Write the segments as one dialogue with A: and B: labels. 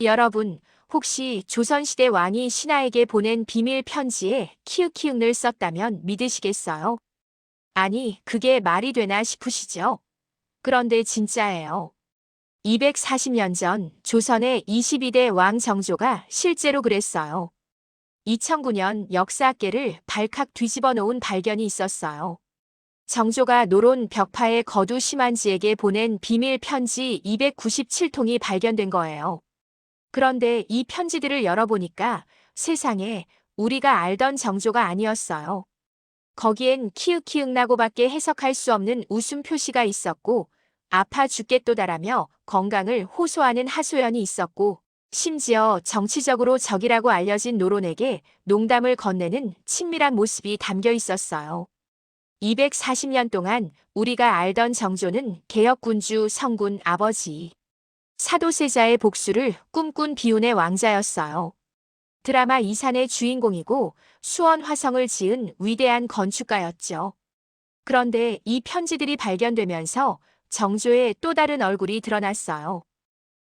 A: 여러분, 혹시 조선시대 왕이 신하에게 보낸 비밀 편지에 키읔키읔을 썼다면 믿으시겠어요? 아니, 그게 말이 되나 싶으시죠? 그런데 진짜예요. 240년 전 조선의 22대 왕 정조가 실제로 그랬어요. 2009년 역사학계를 발칵 뒤집어 놓은 발견이 있었어요. 정조가 노론 벽파의 거두 심한지에게 보낸 비밀 편지 297통이 발견된 거예요. 그런데 이 편지들을 열어보니까 세상에 우리가 알던 정조가 아니었어요. 거기엔 키읔키읔나고밖에 해석할 수 없는 웃음 표시가 있었고, 아파 죽겠도다라며 건강을 호소하는 하소연이 있었고, 심지어 정치적으로 적이라고 알려진 노론에게 농담을 건네는 친밀한 모습이 담겨 있었어요. 240년 동안 우리가 알던 정조는 개혁군주 성군 아버지, 사도세자의 복수를 꿈꾼 비운의 왕자였어요. 드라마 이산의 주인공이고 수원 화성을 지은 위대한 건축가였죠. 그런데 이 편지들이 발견되면서 정조의 또 다른 얼굴이 드러났어요.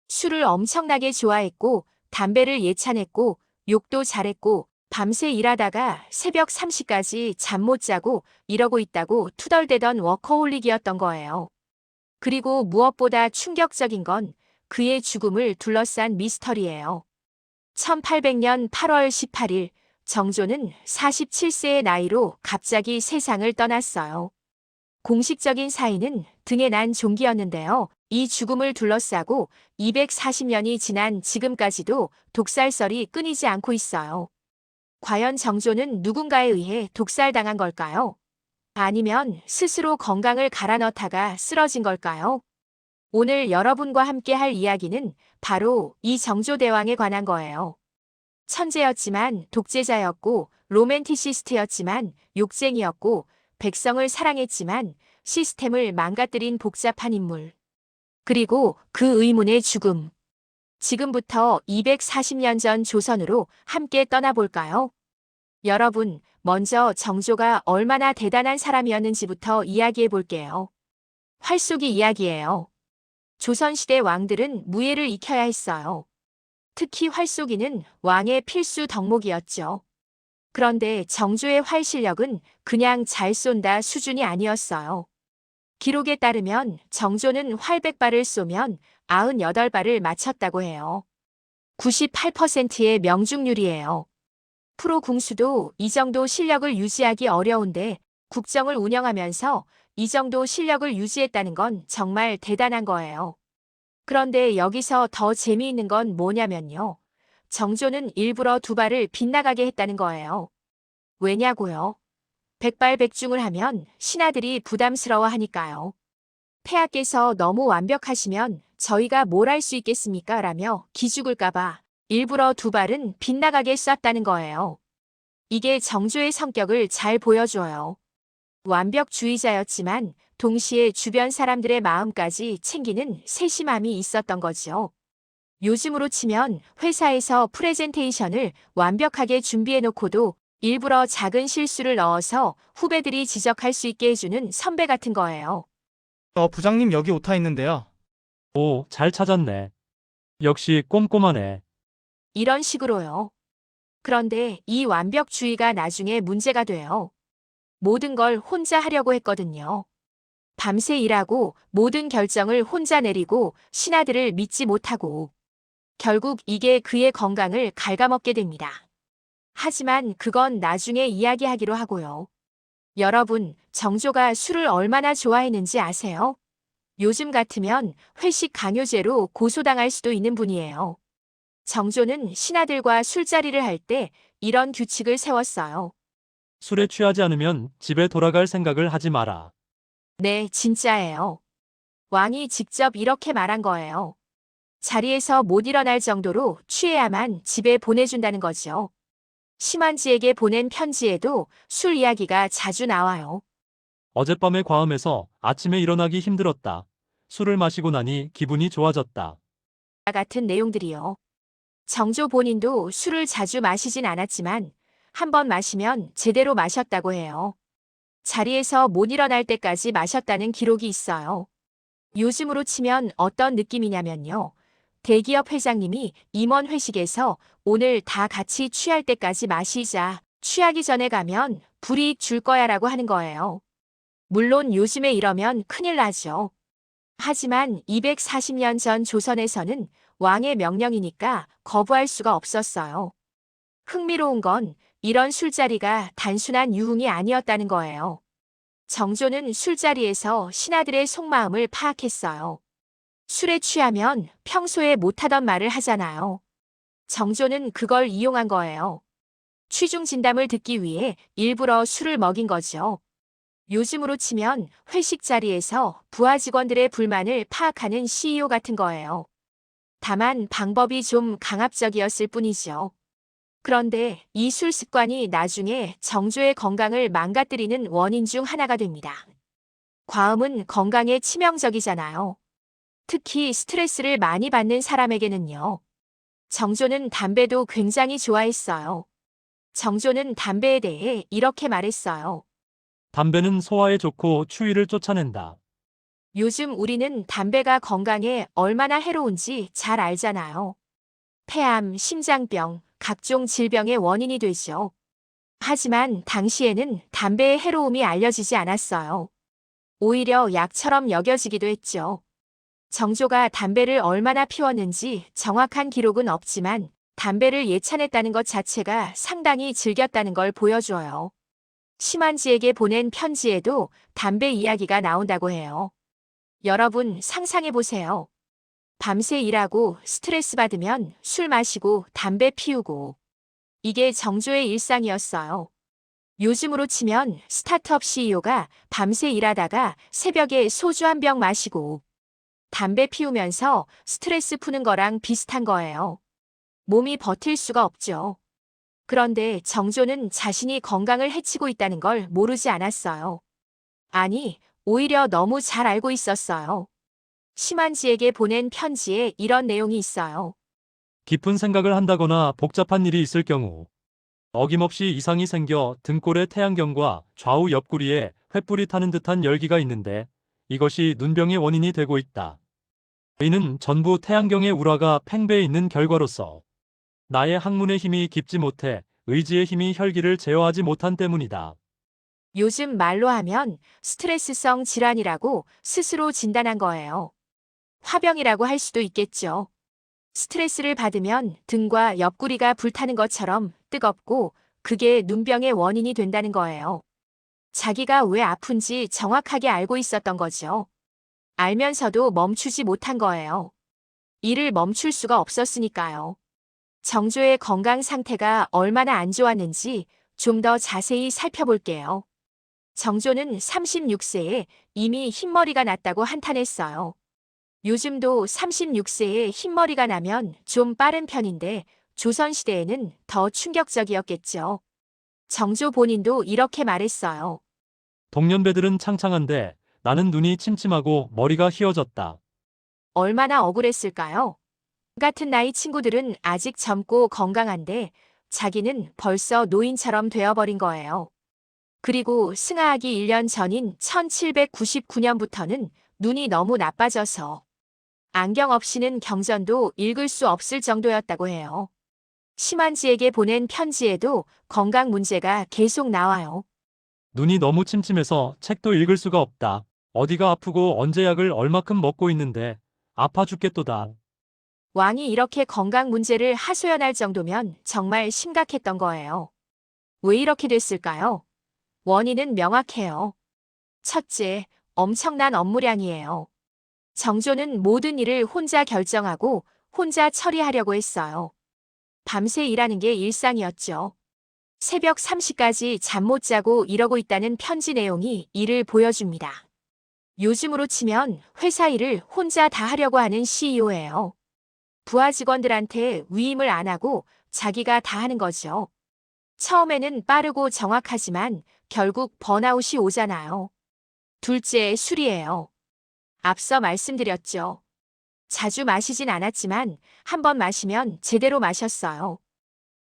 A: 술을 엄청나게 좋아했고 담배를 예찬했고 욕도 잘했고 밤새 일하다가 새벽 3시까지 잠 못 자고 이러고 있다고 투덜대던 워커홀릭이었던 거예요. 그리고 무엇보다 충격적인 건 그의 죽음을 둘러싼 미스터리예요. 1800년 8월 18일 정조는 47세의 나이로 갑자기 세상을 떠났어요. 공식적인 사인은 등에 난 종기였는데요. 이 죽음을 둘러싸고 240년이 지난 지금까지도 독살설이 끊이지 않고 있어요. 과연 정조는 누군가에 의해 독살당한 걸까요? 아니면 스스로 건강을 갈아 넣다가 쓰러진 걸까요? 오늘 여러분과 함께 할 이야기는 바로 이 정조대왕에 관한 거예요. 천재였지만 독재자였고 로맨티시스트였지만 욕쟁이였고 백성을 사랑했지만 시스템을 망가뜨린 복잡한 인물. 그리고 그 의문의 죽음. 지금부터 240년 전 조선으로 함께 떠나볼까요? 여러분, 먼저 정조가 얼마나 대단한 사람이었는지부터 이야기해 볼게요. 활쏘기 이야기예요. 조선시대 왕들은 무예를 익혀야 했어요. 특히 활쏘기는 왕의 필수 덕목이었죠. 그런데 정조의 활 실력은 그냥 잘 쏜다 수준이 아니었어요. 기록에 따르면 정조는 활 100발을 쏘면 98발을 맞췄다고 해요. 98%의 명중률이에요. 프로 궁수도 이 정도 실력을 유지하기 어려운데 국정을 운영하면서 이 정도 실력을 유지했다는 건 정말 대단한 거예요. 그런데 여기서 더 재미있는 건 뭐냐면요. 정조는 일부러 두 발을 빗나가게 했다는 거예요. 왜냐고요? 백발백중을 하면 신하들이 부담스러워 하니까요. 폐하께서 너무 완벽하시면 저희가 뭘 할 수 있겠습니까? 라며 기죽을까봐 일부러 두 발은 빗나가게 쐈다는 거예요. 이게 정조의 성격을 잘 보여줘요. 완벽주의자였지만 동시에 주변 사람들의 마음까지 챙기는 세심함이 있었던 거죠. 요즘으로 치면 회사에서 프레젠테이션을 완벽하게 준비해놓고도 일부러 작은 실수를 넣어서 후배들이 지적할 수 있게 해주는 선배 같은 거예요.
B: 부장님 여기 오타 있는데요.
C: 오, 잘 찾았네. 역시 꼼꼼하네.
A: 이런 식으로요. 그런데 이 완벽주의가 나중에 문제가 돼요. 모든 걸 혼자 하려고 했거든요. 밤새 일하고 모든 결정을 혼자 내리고 신하들을 믿지 못하고 결국 이게 그의 건강을 갉아먹게 됩니다. 하지만 그건 나중에 이야기하기로 하고요. 여러분, 정조가 술을 얼마나 좋아했는지 아세요? 요즘 같으면 회식 강요죄로 고소당할 수도 있는 분이에요. 정조는 신하들과 술자리를 할 때 이런 규칙을 세웠어요.
C: 술에 취하지 않으면 집에 돌아갈 생각을 하지 마라.
A: 네, 진짜예요. 왕이 직접 이렇게 말한 거예요. 자리에서 못 일어날 정도로 취해야만 집에 보내준다는 거죠. 심한지에게 보낸 편지에도 술 이야기가 자주 나와요.
C: 어젯밤에 과음해서 아침에 일어나기 힘들었다. 술을 마시고 나니 기분이 좋아졌다.
A: 같은 내용들이요. 정조 본인도 술을 자주 마시진 않았지만 한 번 마시면 제대로 마셨다고 해요. 자리에서 못 일어날 때까지 마셨다는 기록이 있어요. 요즘으로 치면 어떤 느낌이냐면요. 대기업 회장님이 임원 회식에서 오늘 다 같이 취할 때까지 마시자. 취하기 전에 가면 불이익 줄 거야라고 하는 거예요. 물론 요즘에 이러면 큰일 나죠. 하지만 240년 전 조선에서는 왕의 명령이니까 거부할 수가 없었어요. 흥미로운 건 이런 술자리가 단순한 유흥이 아니었다는 거예요. 정조는 술자리에서 신하들의 속마음을 파악했어요. 술에 취하면 평소에 못하던 말을 하잖아요. 정조는 그걸 이용한 거예요. 취중 진담을 듣기 위해 일부러 술을 먹인 거죠. 요즘으로 치면 회식 자리에서 부하 직원들의 불만을 파악하는 CEO 같은 거예요. 다만 방법이 좀 강압적이었을 뿐이죠. 그런데 이 술 습관이 나중에 정조의 건강을 망가뜨리는 원인 중 하나가 됩니다. 과음은 건강에 치명적이잖아요. 특히 스트레스를 많이 받는 사람에게는요. 정조는 담배도 굉장히 좋아했어요. 정조는 담배에 대해 이렇게 말했어요.
C: 담배는 소화에 좋고 추위를 쫓아낸다.
A: 요즘 우리는 담배가 건강에 얼마나 해로운지 잘 알잖아요. 폐암, 심장병, 각종 질병의 원인이 되죠. 하지만 당시에는 담배의 해로움이 알려지지 않았어요. 오히려 약처럼 여겨지기도 했죠. 정조가 담배를 얼마나 피웠는지 정확한 기록은 없지만 담배를 예찬했다는 것 자체가 상당히 즐겼다는 걸 보여줘요. 심한지에게 보낸 편지에도 담배 이야기가 나온다고 해요. 여러분 상상해 보세요. 밤새 일하고 스트레스 받으면 술 마시고 담배 피우고. 이게 정조의 일상이었어요. 요즘으로 치면 스타트업 CEO가 밤새 일하다가 새벽에 소주 한 병 마시고 담배 피우면서 스트레스 푸는 거랑 비슷한 거예요. 몸이 버틸 수가 없죠. 그런데 정조는 자신이 건강을 해치고 있다는 걸 모르지 않았어요. 아니, 오히려 너무 잘 알고 있었어요. 심한지에게 보낸 편지에 이런 내용이 있어요.
C: 깊은 생각을 한다거나 복잡한 일이 있을 경우 어김없이 이상이 생겨 등골의 태양경과 좌우 옆구리에 횃불이 타는 듯한 열기가 있는데 이것이 눈병의 원인이 되고 있다. 이는 전부 태양경의 우라가 팽배해 있는 결과로서 나의 학문의 힘이 깊지 못해 의지의 힘이 혈기를 제어하지 못한 때문이다.
A: 요즘 말로 하면 스트레스성 질환이라고 스스로 진단한 거예요. 화병이라고 할 수도 있겠죠. 스트레스를 받으면 등과 옆구리가 불타는 것처럼 뜨겁고 그게 눈병의 원인이 된다는 거예요. 자기가 왜 아픈지 정확하게 알고 있었던 거죠. 알면서도 멈추지 못한 거예요. 일을 멈출 수가 없었으니까요. 정조의 건강 상태가 얼마나 안 좋았는지 좀 더 자세히 살펴볼게요. 정조는 36세에 이미 흰머리가 났다고 한탄했어요. 요즘도 36세에 흰머리가 나면 좀 빠른 편인데 조선시대에는 더 충격적이었겠죠. 정조 본인도 이렇게 말했어요.
C: 동년배들은 창창한데 나는 눈이 침침하고 머리가 휘어졌다.
A: 얼마나 억울했을까요? 같은 나이 친구들은 아직 젊고 건강한데 자기는 벌써 노인처럼 되어버린 거예요. 그리고 승하하기 1년 전인 1799년부터는 눈이 너무 나빠져서 안경 없이는 경전도 읽을 수 없을 정도였다고 해요. 심한지에게 보낸 편지에도 건강 문제가 계속 나와요.
C: 눈이 너무 침침해서 책도 읽을 수가 없다. 어디가 아프고 언제 약을 얼마큼 먹고 있는데 아파 죽겠도다.
A: 왕이 이렇게 건강 문제를 하소연할 정도면 정말 심각했던 거예요. 왜 이렇게 됐을까요? 원인은 명확해요. 첫째, 엄청난 업무량이에요. 정조는 모든 일을 혼자 결정하고 혼자 처리하려고 했어요. 밤새 일하는 게 일상이었죠. 새벽 3시까지 잠 못 자고 이러고 있다는 편지 내용이 이를 보여줍니다. 요즘으로 치면 회사 일을 혼자 다 하려고 하는 CEO예요. 부하 직원들한테 위임을 안 하고 자기가 다 하는 거죠. 처음에는 빠르고 정확하지만 결국 번아웃이 오잖아요. 둘째, 술이에요. 앞서 말씀드렸죠. 자주 마시진 않았지만 한 번 마시면 제대로 마셨어요.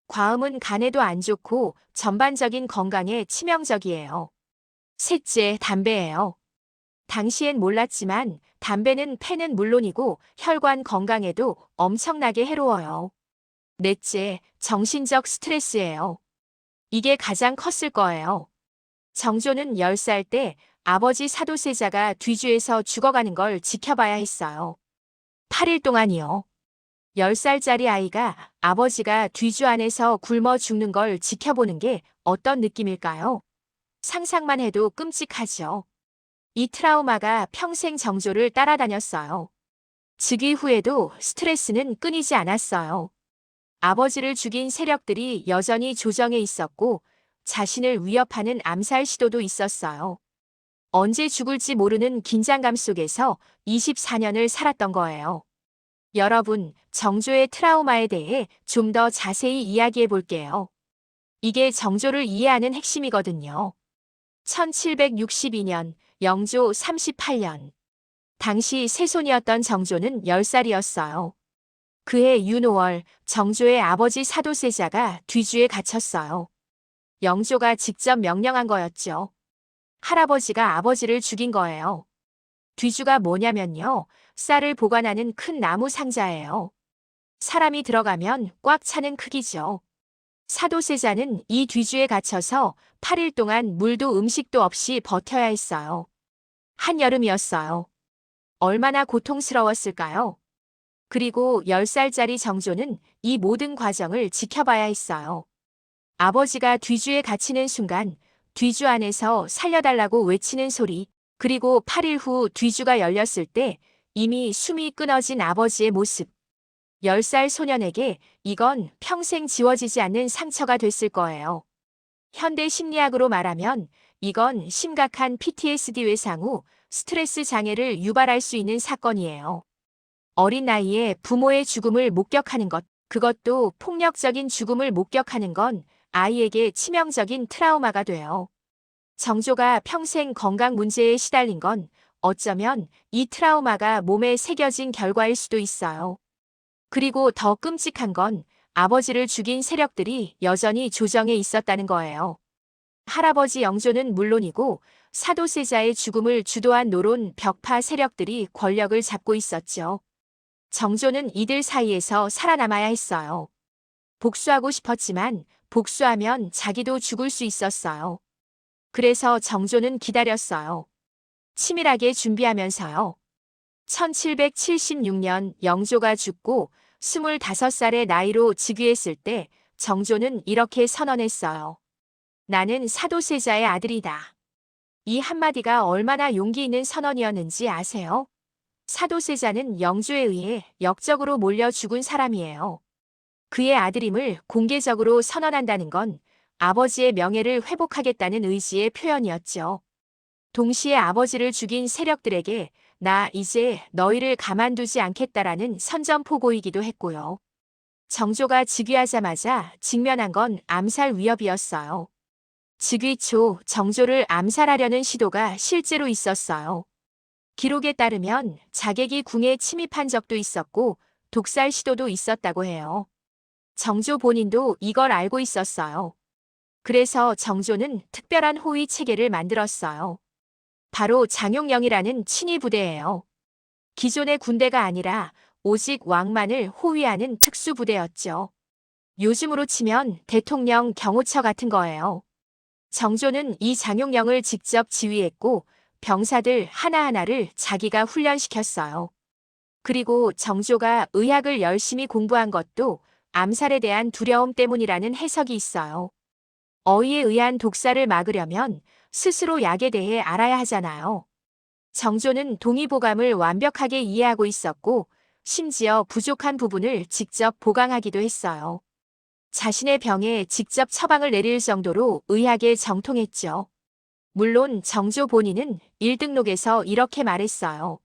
A: 과음은 간에도 안 좋고 전반적인 건강에 치명적이에요. 셋째, 담배예요. 당시엔 몰랐지만 담배는 폐는 물론이고 혈관 건강에도 엄청나게 해로워요. 넷째, 정신적 스트레스예요. 이게 가장 컸을 거예요. 정조는 10살 때 아버지 사도세자가 뒤주에서 죽어가는 걸 지켜봐야 했어요. 8일 동안이요. 10살짜리 아이가 아버지가 뒤주 안에서 굶어 죽는 걸 지켜보는 게 어떤 느낌일까요? 상상만 해도 끔찍하죠. 이 트라우마가 평생 정조를 따라다녔어요. 즉위 후에도 스트레스는 끊이지 않았어요. 아버지를 죽인 세력들이 여전히 조정에 있었고 자신을 위협하는 암살 시도도 있었어요. 언제 죽을지 모르는 긴장감 속에서 24년을 살았던 거예요. 여러분, 정조의 트라우마에 대해 좀 더 자세히 이야기해 볼게요. 이게 정조를 이해하는 핵심이거든요. 1762년, 영조 38년. 당시 세손이었던 정조는 10살이었어요. 그해 윤 5월, 정조의 아버지 사도세자가 뒤주에 갇혔어요. 영조가 직접 명령한 거였죠. 할아버지가 아버지를 죽인 거예요. 뒤주가 뭐냐면요. 쌀을 보관하는 큰 나무 상자예요. 사람이 들어가면 꽉 차는 크기죠. 사도세자는 이 뒤주에 갇혀서 8일 동안 물도 음식도 없이 버텨야 했어요. 한여름이었어요. 얼마나 고통스러웠을까요? 그리고 10살짜리 정조는 이 모든 과정을 지켜봐야 했어요. 아버지가 뒤주에 갇히는 순간 뒤주 안에서 살려달라고 외치는 소리, 그리고 8일 후 뒤주가 열렸을 때 이미 숨이 끊어진 아버지의 모습. 10살 소년에게 이건 평생 지워지지 않는 상처가 됐을 거예요. 현대 심리학으로 말하면 이건 심각한 PTSD 외상 후 스트레스 장애를 유발할 수 있는 사건이에요. 어린 나이에 부모의 죽음을 목격하는 것, 그것도 폭력적인 죽음을 목격하는 건 아이에게 치명적인 트라우마가 돼요. 정조가 평생 건강 문제에 시달린 건 어쩌면 이 트라우마가 몸에 새겨진 결과일 수도 있어요. 그리고 더 끔찍한 건 아버지를 죽인 세력들이 여전히 조정에 있었다는 거예요. 할아버지 영조는 물론이고 사도세자의 죽음을 주도한 노론 벽파 세력들이 권력을 잡고 있었죠. 정조는 이들 사이에서 살아남아야 했어요. 복수하고 싶었지만 복수하면 자기도 죽을 수 있었어요. 그래서 정조는 기다렸어요. 치밀하게 준비하면서요. 1776년 영조가 죽고 25살의 나이로 즉위했을 때 정조는 이렇게 선언했어요. 나는 사도세자의 아들이다. 이 한마디가 얼마나 용기 있는 선언이었는지 아세요? 사도세자는 영조에 의해 역적으로 몰려 죽은 사람이에요. 그의 아들임을 공개적으로 선언한다는 건 아버지의 명예를 회복하겠다는 의지의 표현이었죠. 동시에 아버지를 죽인 세력들에게 나 이제 너희를 가만두지 않겠다라는 선전포고이기도 했고요. 정조가 즉위하자마자 직면한 건 암살 위협이었어요. 즉위 초 정조를 암살하려는 시도가 실제로 있었어요. 기록에 따르면 자객이 궁에 침입한 적도 있었고 독살 시도도 있었다고 해요. 정조 본인도 이걸 알고 있었어요. 그래서 정조는 특별한 호위 체계를 만들었어요. 바로 장용령이라는 친위 부대예요. 기존의 군대가 아니라 오직 왕만을 호위하는 특수부대였죠. 요즘으로 치면 대통령 경호처 같은 거예요. 정조는 이 장용령을 직접 지휘했고 병사들 하나하나를 자기가 훈련시켰어요. 그리고 정조가 의학을 열심히 공부한 것도 암살에 대한 두려움 때문이라는 해석이 있어요. 어이에 의한 독살을 막으려면 스스로 약에 대해 알아야 하잖아요. 정조는 동의보감을 완벽하게 이해하고 있었고 심지어 부족한 부분을 직접 보강하기도 했어요. 자신의 병에 직접 처방을 내릴 정도로 의학에 정통했죠. 물론 정조 본인은 1등록에서 이렇게 말했어요.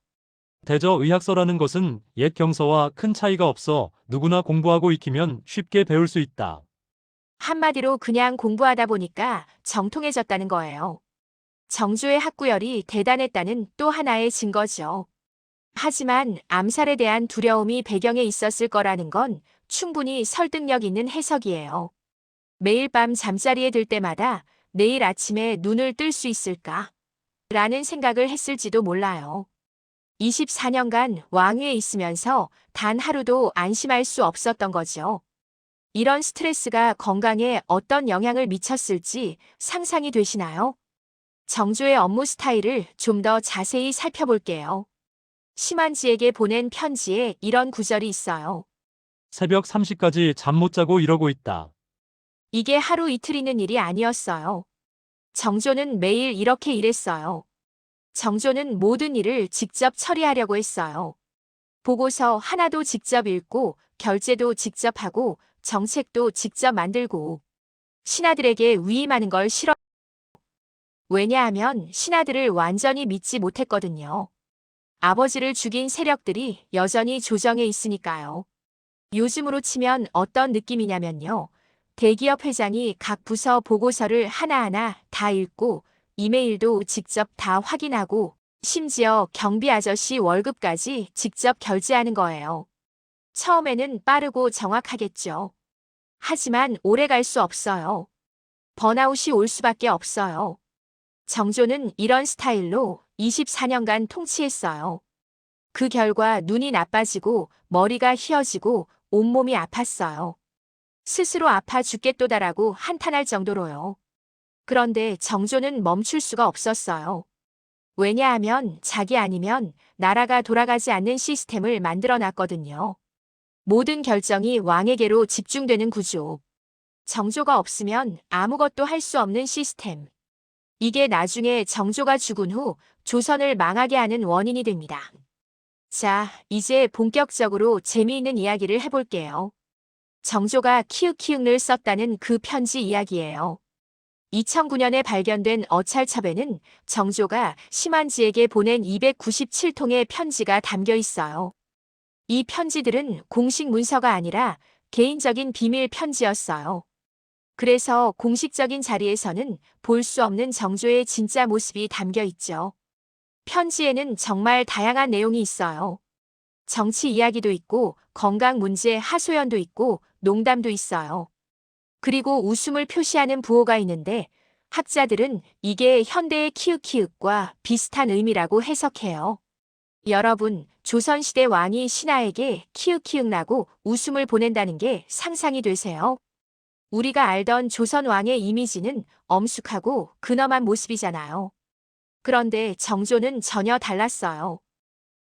C: 대저의학서라는 것은 옛 경서와 큰 차이가 없어 누구나 공부하고 익히면 쉽게 배울 수 있다.
A: 한마디로 그냥 공부하다 보니까 정통해졌다는 거예요. 정조의 학구열이 대단했다는 또 하나의 증거죠. 하지만 암살에 대한 두려움이 배경에 있었을 거라는 건 충분히 설득력 있는 해석이에요. 매일 밤 잠자리에 들 때마다 내일 아침에 눈을 뜰 수 있을까? 라는 생각을 했을지도 몰라요. 24년간 왕위에 있으면서 단 하루도 안심할 수 없었던 거죠. 이런 스트레스가 건강에 어떤 영향을 미쳤을지 상상이 되시나요? 정조의 업무 스타일을 좀 더 자세히 살펴볼게요. 심한지에게 보낸 편지에 이런 구절이 있어요.
C: 새벽 3시까지 잠 못 자고 이러고 있다.
A: 이게 하루 이틀 있는 일이 아니었어요. 정조는 매일 이렇게 일했어요. 정조는 모든 일을 직접 처리하려고 했어요. 보고서 하나도 직접 읽고, 결제도 직접 하고, 정책도 직접 만들고, 신하들에게 위임하는 걸 싫어. 왜냐하면 신하들을 완전히 믿지 못했거든요. 아버지를 죽인 세력들이 여전히 조정에 있으니까요. 요즘으로 치면 어떤 느낌이냐면요. 대기업 회장이 각 부서 보고서를 하나하나 다 읽고 이메일도 직접 다 확인하고 심지어 경비 아저씨 월급까지 직접 결제하는 거예요. 처음에는 빠르고 정확하겠죠. 하지만 오래 갈 수 없어요. 번아웃이 올 수밖에 없어요. 정조는 이런 스타일로 24년간 통치했어요. 그 결과 눈이 나빠지고 머리가 휘어지고 온몸이 아팠어요. 스스로 아파 죽겠도다라고 한탄할 정도로요. 그런데 정조는 멈출 수가 없었어요. 왜냐하면 자기 아니면 나라가 돌아가지 않는 시스템을 만들어 놨거든요. 모든 결정이 왕에게로 집중되는 구조. 정조가 없으면 아무것도 할 수 없는 시스템. 이게 나중에 정조가 죽은 후 조선을 망하게 하는 원인이 됩니다. 자, 이제 본격적으로 재미있는 이야기를 해볼게요. 정조가 키읔키읔을 썼다는 그 편지 이야기예요. 2009년에 발견된 어찰첩에는 정조가 심한지에게 보낸 297통의 편지가 담겨 있어요. 이 편지들은 공식 문서가 아니라 개인적인 비밀 편지였어요. 그래서 공식적인 자리에서는 볼 수 없는 정조의 진짜 모습이 담겨 있죠. 편지에는 정말 다양한 내용이 있어요. 정치 이야기도 있고, 건강 문제 하소연도 있고, 농담도 있어요. 그리고 웃음을 표시하는 부호가 있는데, 학자들은 이게 현대의 키읔키읔과 비슷한 의미라고 해석해요. 여러분, 조선시대 왕이 신하에게 키읔키읔나고 웃음을 보낸다는 게 상상이 되세요? 우리가 알던 조선 왕의 이미지는 엄숙하고 근엄한 모습이잖아요. 그런데 정조는 전혀 달랐어요.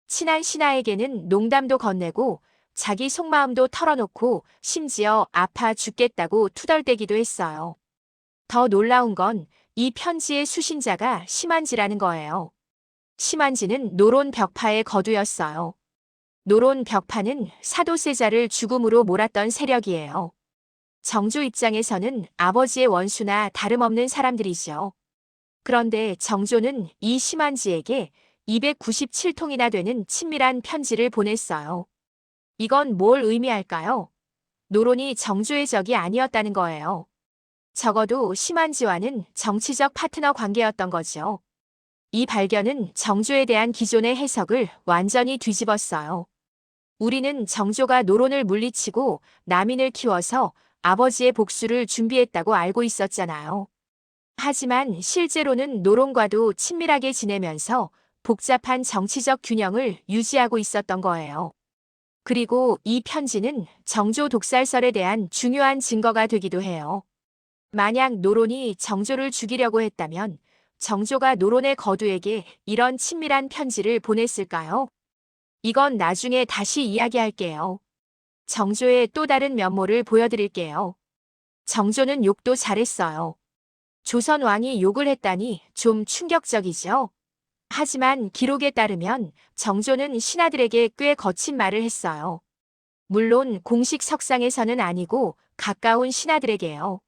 A: 친한 신하에게는 농담도 건네고 자기 속마음도 털어놓고 심지어 아파 죽겠다고 투덜대기도 했어요. 더 놀라운 건 이 편지의 수신자가 심한지라는 거예요. 심한지는 노론 벽파의 거두였어요. 노론 벽파는 사도세자를 죽음으로 몰았던 세력이에요. 정조 입장에서는 아버지의 원수나 다름없는 사람들이죠. 그런데 정조는 이 심한지에게 297통이나 되는 친밀한 편지를 보냈어요. 이건 뭘 의미할까요? 노론이 정조의 적이 아니었다는 거예요. 적어도 심한지와는 정치적 파트너 관계였던 거죠. 이 발견은 정조에 대한 기존의 해석을 완전히 뒤집었어요. 우리는 정조가 노론을 물리치고 남인을 키워서 아버지의 복수를 준비했다고 알고 있었잖아요. 하지만 실제로는 노론과도 친밀하게 지내면서 복잡한 정치적 균형을 유지하고 있었던 거예요. 그리고 이 편지는 정조 독살설에 대한 중요한 증거가 되기도 해요. 만약 노론이 정조를 죽이려고 했다면 정조가 노론의 거두에게 이런 친밀한 편지를 보냈을까요? 이건 나중에 다시 이야기할게요. 정조의 또 다른 면모를 보여드릴게요. 정조는 욕도 잘했어요. 조선 왕이 욕을 했다니 좀 충격적이죠? 하지만 기록에 따르면 정조는 신하들에게 꽤 거친 말을 했어요. 물론 공식 석상에서는 아니고 가까운 신하들에게요.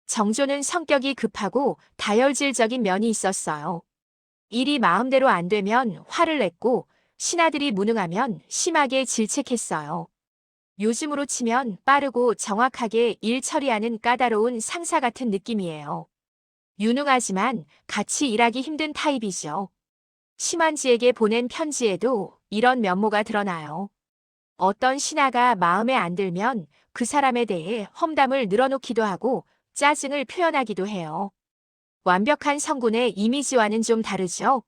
A: 정조는 성격이 급하고 다혈질적인 면이 있었어요. 일이 마음대로 안 되면 화를 냈고 신하들이 무능하면 심하게 질책했어요. 요즘으로 치면 빠르고 정확하게 일 처리하는 까다로운 상사 같은 느낌이에요. 유능하지만 같이 일하기 힘든 타입이죠. 심한지에게 보낸 편지에도 이런 면모가 드러나요. 어떤 신하가 마음에 안 들면 그 사람에 대해 험담을 늘어놓기도 하고 짜증을 표현하기도 해요. 완벽한 성군의 이미지와는 좀 다르죠?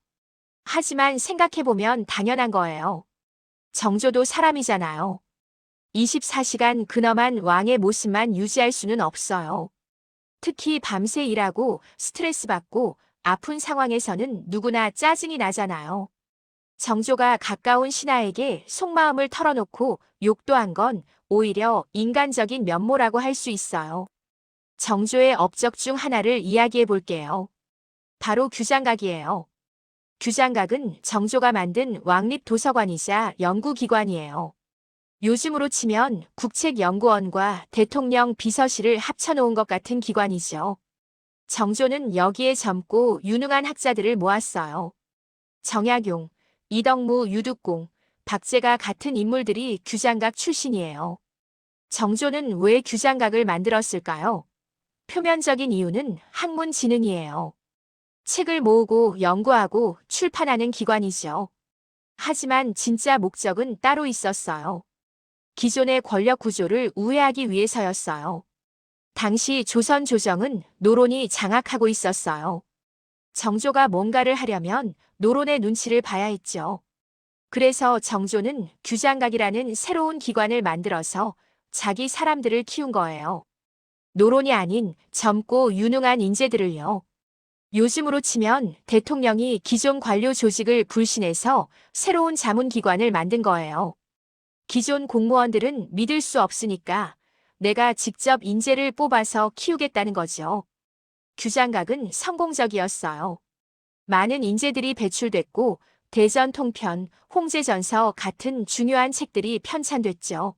A: 하지만 생각해보면 당연한 거예요. 정조도 사람이잖아요. 24시간 근엄한 왕의 모습만 유지할 수는 없어요. 특히 밤새 일하고 스트레스 받고 아픈 상황에서는 누구나 짜증이 나잖아요. 정조가 가까운 신하에게 속마음을 털어놓고 욕도 한 건 오히려 인간적인 면모라고 할 수 있어요. 정조의 업적 중 하나를 이야기해 볼게요. 바로 규장각이에요. 규장각은 정조가 만든 왕립도서관이자 연구기관이에요. 요즘으로 치면 국책연구원과 대통령 비서실을 합쳐놓은 것 같은 기관이죠. 정조는 여기에 젊고 유능한 학자들을 모았어요. 정약용, 이덕무, 유득공, 박제가 같은 인물들이 규장각 출신이에요. 정조는 왜 규장각을 만들었을까요? 표면적인 이유는 학문진흥이에요. 책을 모으고 연구하고 출판하는 기관이죠. 하지만 진짜 목적은 따로 있었어요. 기존의 권력 구조를 우회하기 위해서였어요. 당시 조선 조정은 노론이 장악하고 있었어요. 정조가 뭔가를 하려면 노론의 눈치를 봐야 했죠. 그래서 정조는 규장각이라는 새로운 기관을 만들어서 자기 사람들을 키운 거예요. 노론이 아닌 젊고 유능한 인재들을요. 요즘으로 치면 대통령이 기존 관료 조직을 불신해서 새로운 자문기관을 만든 거예요. 기존 공무원들은 믿을 수 없으니까 내가 직접 인재를 뽑아서 키우겠다는 거죠. 규장각은 성공적이었어요. 많은 인재들이 배출됐고 대전통편, 홍제전서 같은 중요한 책들이 편찬됐죠.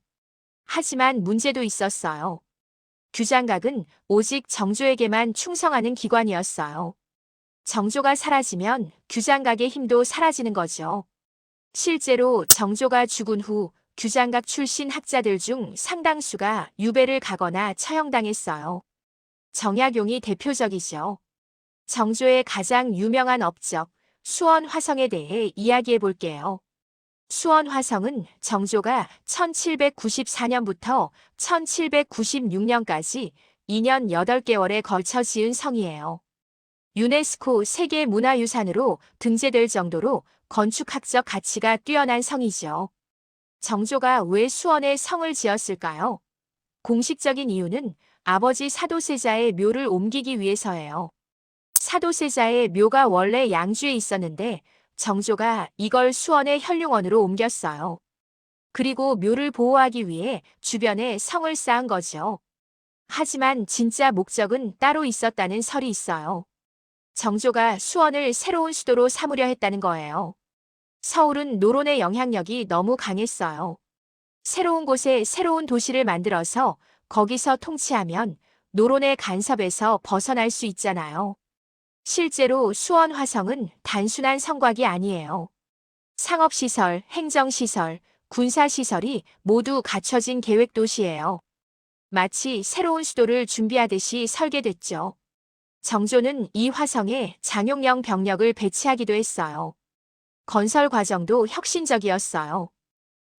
A: 하지만 문제도 있었어요. 규장각은 오직 정조에게만 충성하는 기관이었어요. 정조가 사라지면 규장각의 힘도 사라지는 거죠. 실제로 정조가 죽은 후 규장각 출신 학자들 중 상당수가 유배를 가거나 처형당했어요. 정약용이 대표적이죠. 정조의 가장 유명한 업적, 수원화성에 대해 이야기해 볼게요. 수원화성은 정조가 1794년부터 1796년까지 2년 8개월에 걸쳐 지은 성이에요. 유네스코 세계문화유산으로 등재될 정도로 건축학적 가치가 뛰어난 성이죠. 정조가 왜 수원에 성을 지었을까요? 공식적인 이유는 아버지 사도세자의 묘를 옮기기 위해서예요. 사도세자의 묘가 원래 양주에 있었는데 정조가 이걸 수원의 현룡원으로 옮겼어요. 그리고 묘를 보호하기 위해 주변에 성을 쌓은 거죠. 하지만 진짜 목적은 따로 있었다는 설이 있어요. 정조가 수원을 새로운 수도로 삼으려 했다는 거예요. 서울은 노론의 영향력이 너무 강했어요. 새로운 곳에 새로운 도시를 만들어서 거기서 통치하면 노론의 간섭에서 벗어날 수 있잖아요. 실제로 수원 화성은 단순한 성곽이 아니에요. 상업시설, 행정시설, 군사시설이 모두 갖춰진 계획도시예요. 마치 새로운 수도를 준비하듯이 설계됐죠. 정조는 이 화성에 장용령 병력을 배치하기도 했어요. 건설 과정도 혁신적이었어요.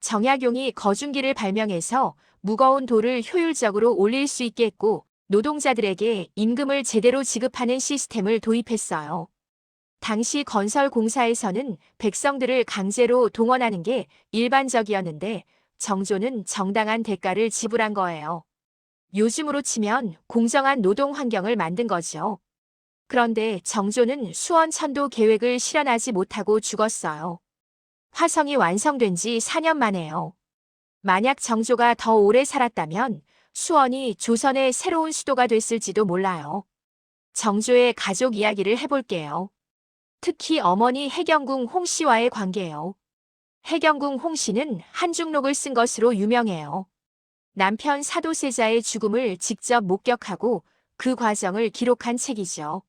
A: 정약용이 거중기를 발명해서 무거운 돌을 효율적으로 올릴 수 있게 했고 노동자들에게 임금을 제대로 지급하는 시스템을 도입했어요. 당시 건설 공사에서는 백성들을 강제로 동원하는 게 일반적이었는데 정조는 정당한 대가를 지불한 거예요. 요즘으로 치면 공정한 노동 환경을 만든 거죠. 그런데 정조는 수원 천도 계획을 실현하지 못하고 죽었어요. 화성이 완성된 지 4년 만에요. 만약 정조가 더 오래 살았다면 수원이 조선의 새로운 수도가 됐을지도 몰라요. 정조의 가족 이야기를 해볼게요. 특히 어머니 해경궁 홍씨와의 관계예요. 해경궁 홍씨는 한중록을 쓴 것으로 유명해요. 남편 사도세자의 죽음을 직접 목격하고 그 과정을 기록한 책이죠.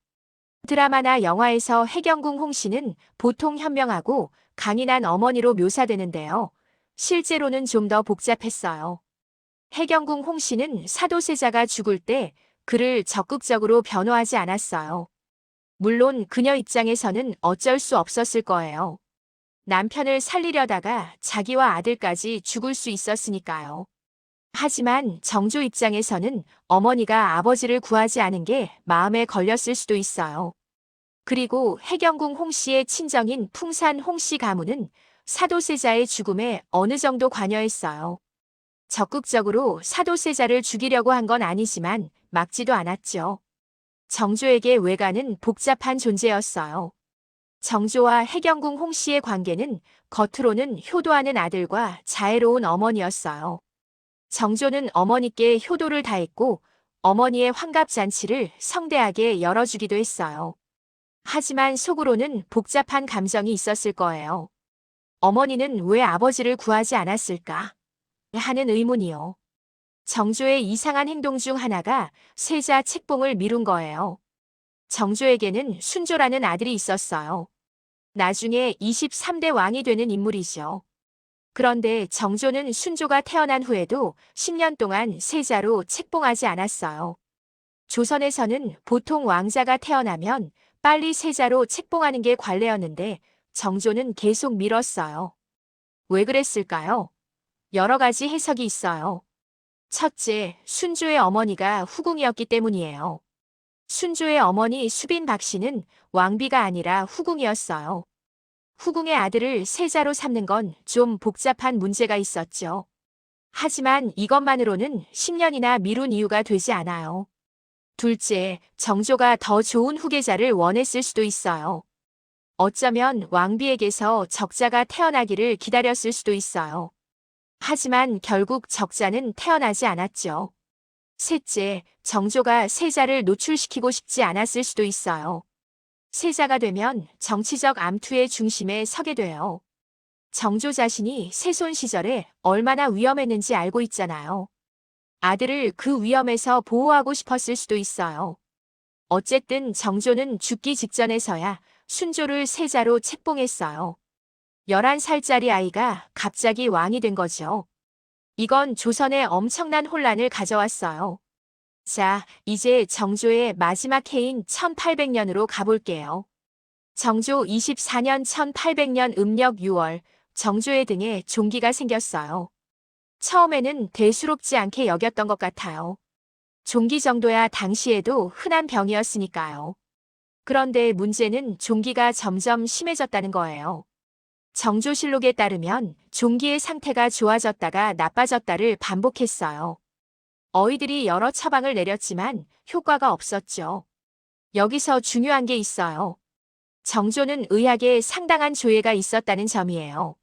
A: 드라마나 영화에서 해경궁 홍씨는 보통 현명하고 강인한 어머니로 묘사되는데요. 실제로는 좀 더 복잡했어요. 해경궁 홍씨는 사도세자가 죽을 때 그를 적극적으로 변호하지 않았어요. 물론 그녀 입장에서는 어쩔 수 없었을 거예요. 남편을 살리려다가 자기와 아들까지 죽을 수 있었으니까요. 하지만 정조 입장에서는 어머니가 아버지를 구하지 않은 게 마음에 걸렸을 수도 있어요. 그리고 해경궁 홍 씨의 친정인 풍산 홍 씨 가문은 사도세자의 죽음에 어느 정도 관여했어요. 적극적으로 사도세자를 죽이려고 한 건 아니지만 막지도 않았죠. 정조에게 외가는 복잡한 존재였어요. 정조와 해경궁 홍 씨의 관계는 겉으로는 효도하는 아들과 자애로운 어머니였어요. 정조는 어머니께 효도를 다했고 어머니의 환갑잔치를 성대하게 열어주기도 했어요. 하지만 속으로는 복잡한 감정이 있었을 거예요. 어머니는 왜 아버지를 구하지 않았을까? 하는 의문이요. 정조의 이상한 행동 중 하나가 세자 책봉을 미룬 거예요. 정조에게는 순조라는 아들이 있었어요. 나중에 23대 왕이 되는 인물이죠. 그런데 정조는 순조가 태어난 후에도 10년 동안 세자로 책봉하지 않았어요. 조선에서는 보통 왕자가 태어나면 빨리 세자로 책봉하는 게 관례였는데 정조는 계속 미뤘어요. 왜 그랬을까요? 여러 가지 해석이 있어요. 첫째, 순조의 어머니가 후궁이었기 때문이에요. 순조의 어머니 수빈 박씨는 왕비가 아니라 후궁이었어요. 후궁의 아들을 세자로 삼는 건 좀 복잡한 문제가 있었죠. 하지만 이것만으로는 10년이나 미룬 이유가 되지 않아요. 둘째, 정조가 더 좋은 후계자를 원했을 수도 있어요. 어쩌면 왕비에게서 적자가 태어나기를 기다렸을 수도 있어요. 하지만 결국 적자는 태어나지 않았죠. 셋째, 정조가 세자를 노출시키고 싶지 않았을 수도 있어요. 세자가 되면 정치적 암투의 중심에 서게 돼요. 정조 자신이 세손 시절에 얼마나 위험했는지 알고 있잖아요. 아들을 그 위험에서 보호하고 싶었을 수도 있어요. 어쨌든 정조는 죽기 직전에서야 순조를 세자로 책봉했어요. 11살짜리 아이가 갑자기 왕이 된 거죠. 이건 조선에 엄청난 혼란을 가져왔어요. 자, 이제 정조의 마지막 해인 1800년으로 가볼게요. 정조 24년 1800년 음력 6월, 정조의 등에 종기가 생겼어요. 처음에는 대수롭지 않게 여겼던 것 같아요. 종기 정도야 당시에도 흔한 병이었으니까요. 그런데 문제는 종기가 점점 심해졌다는 거예요. 정조실록에 따르면 종기의 상태가 좋아졌다가 나빠졌다를 반복했어요. 어이들이 여러 처방을 내렸지만 효과가 없었죠. 여기서 중요한 게 있어요. 정조는 의학에 상당한 조예가 있었다는 점이에요.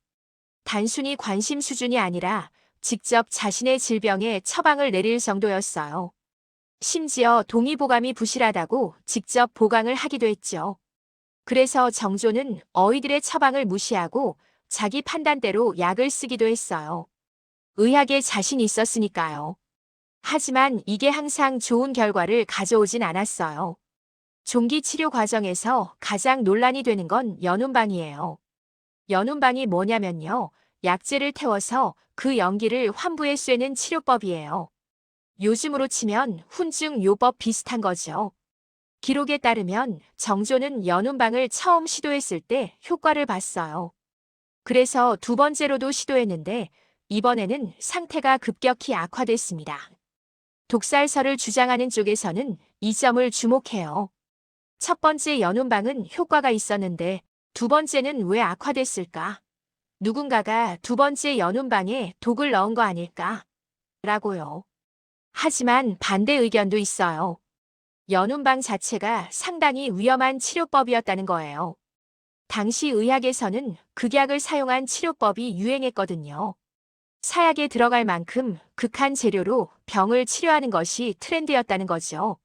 A: 단순히 관심 수준이 아니라 직접 자신의 질병에 처방을 내릴 정도였어요. 심지어 동의보감이 부실하다고 직접 보강을 하기도 했죠. 그래서 정조는 어이들의 처방을 무시하고 자기 판단대로 약을 쓰기도 했어요. 의학에 자신이 있었으니까요. 하지만 이게 항상 좋은 결과를 가져오진 않았어요. 종기 치료 과정에서 가장 논란이 되는 건 연운방이에요. 연운방이 뭐냐면요. 약재를 태워서 그 연기를 환부에 쐬는 치료법이에요. 요즘으로 치면 훈증 요법 비슷한 거죠. 기록에 따르면 정조는 연운방을 처음 시도했을 때 효과를 봤어요. 그래서 두 번째로도 시도했는데 이번에는 상태가 급격히 악화됐습니다. 독살설을 주장하는 쪽에서는 이 점을 주목해요. 첫 번째 연운방은 효과가 있었는데 두 번째는 왜 악화됐을까? 누군가가 두 번째 연운방에 독을 넣은 거 아닐까? 라고요. 하지만 반대 의견도 있어요. 연운방 자체가 상당히 위험한 치료법이었다는 거예요. 당시 의학에서는 극약을 사용한 치료법이 유행했거든요. 사약에 들어갈 만큼 극한 재료로 병을 치료하는 것이 트렌드였다는 거죠.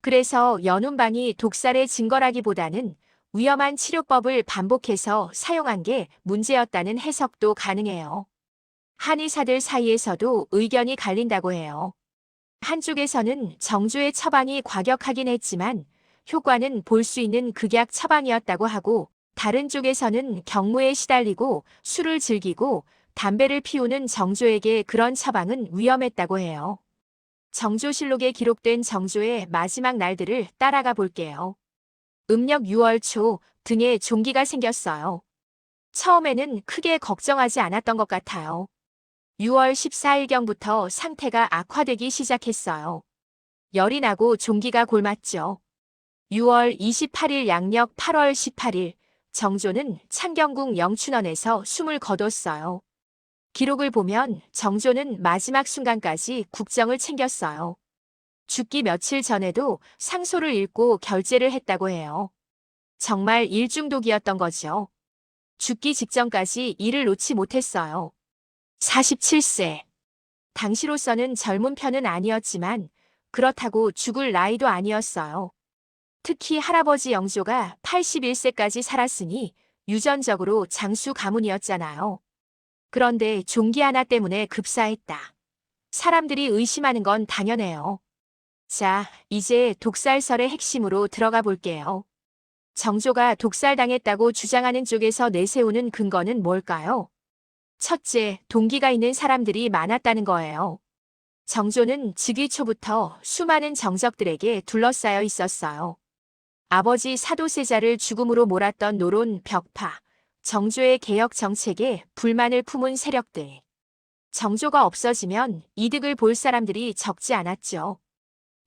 A: 그래서 연운방이 독살의 증거라기보다는 위험한 치료법을 반복해서 사용한 게 문제였다는 해석도 가능해요. 한의사들 사이에서도 의견이 갈린다고 해요. 한쪽에서는 정조의 처방이 과격하긴 했지만 효과는 볼 수 있는 극약 처방이었다고 하고 다른 쪽에서는 경무에 시달리고 술을 즐기고 담배를 피우는 정조에게 그런 처방은 위험했다고 해요. 정조실록에 기록된 정조의 마지막 날들을 따라가 볼게요. 음력 6월 초 등에 종기가 생겼어요. 처음에는 크게 걱정하지 않았던 것 같아요. 6월 14일경부터 상태가 악화되기 시작했어요. 열이 나고 종기가 골맞죠. 6월 28일 양력 8월 18일 정조는 창경궁 영춘원에서 숨을 거뒀어요. 기록을 보면 정조는 마지막 순간까지 국정을 챙겼어요. 죽기 며칠 전에도 상소를 읽고 결재를 했다고 해요. 정말 일중독이었던 거죠. 죽기 직전까지 일을 놓지 못했어요. 47세. 당시로서는 젊은 편은 아니었지만 그렇다고 죽을 나이도 아니었어요. 특히 할아버지 영조가 81세까지 살았으니 유전적으로 장수 가문이었잖아요. 그런데 종기 하나 때문에 급사했다. 사람들이 의심하는 건 당연해요. 자, 이제 독살설의 핵심으로 들어가 볼게요. 정조가 독살당했다고 주장하는 쪽에서 내세우는 근거는 뭘까요? 첫째, 동기가 있는 사람들이 많았다는 거예요. 정조는 즉위 초부터 수많은 정적들에게 둘러싸여 있었어요. 아버지 사도세자를 죽음으로 몰았던 노론, 벽파, 정조의 개혁 정책에 불만을 품은 세력들. 정조가 없어지면 이득을 볼 사람들이 적지 않았죠.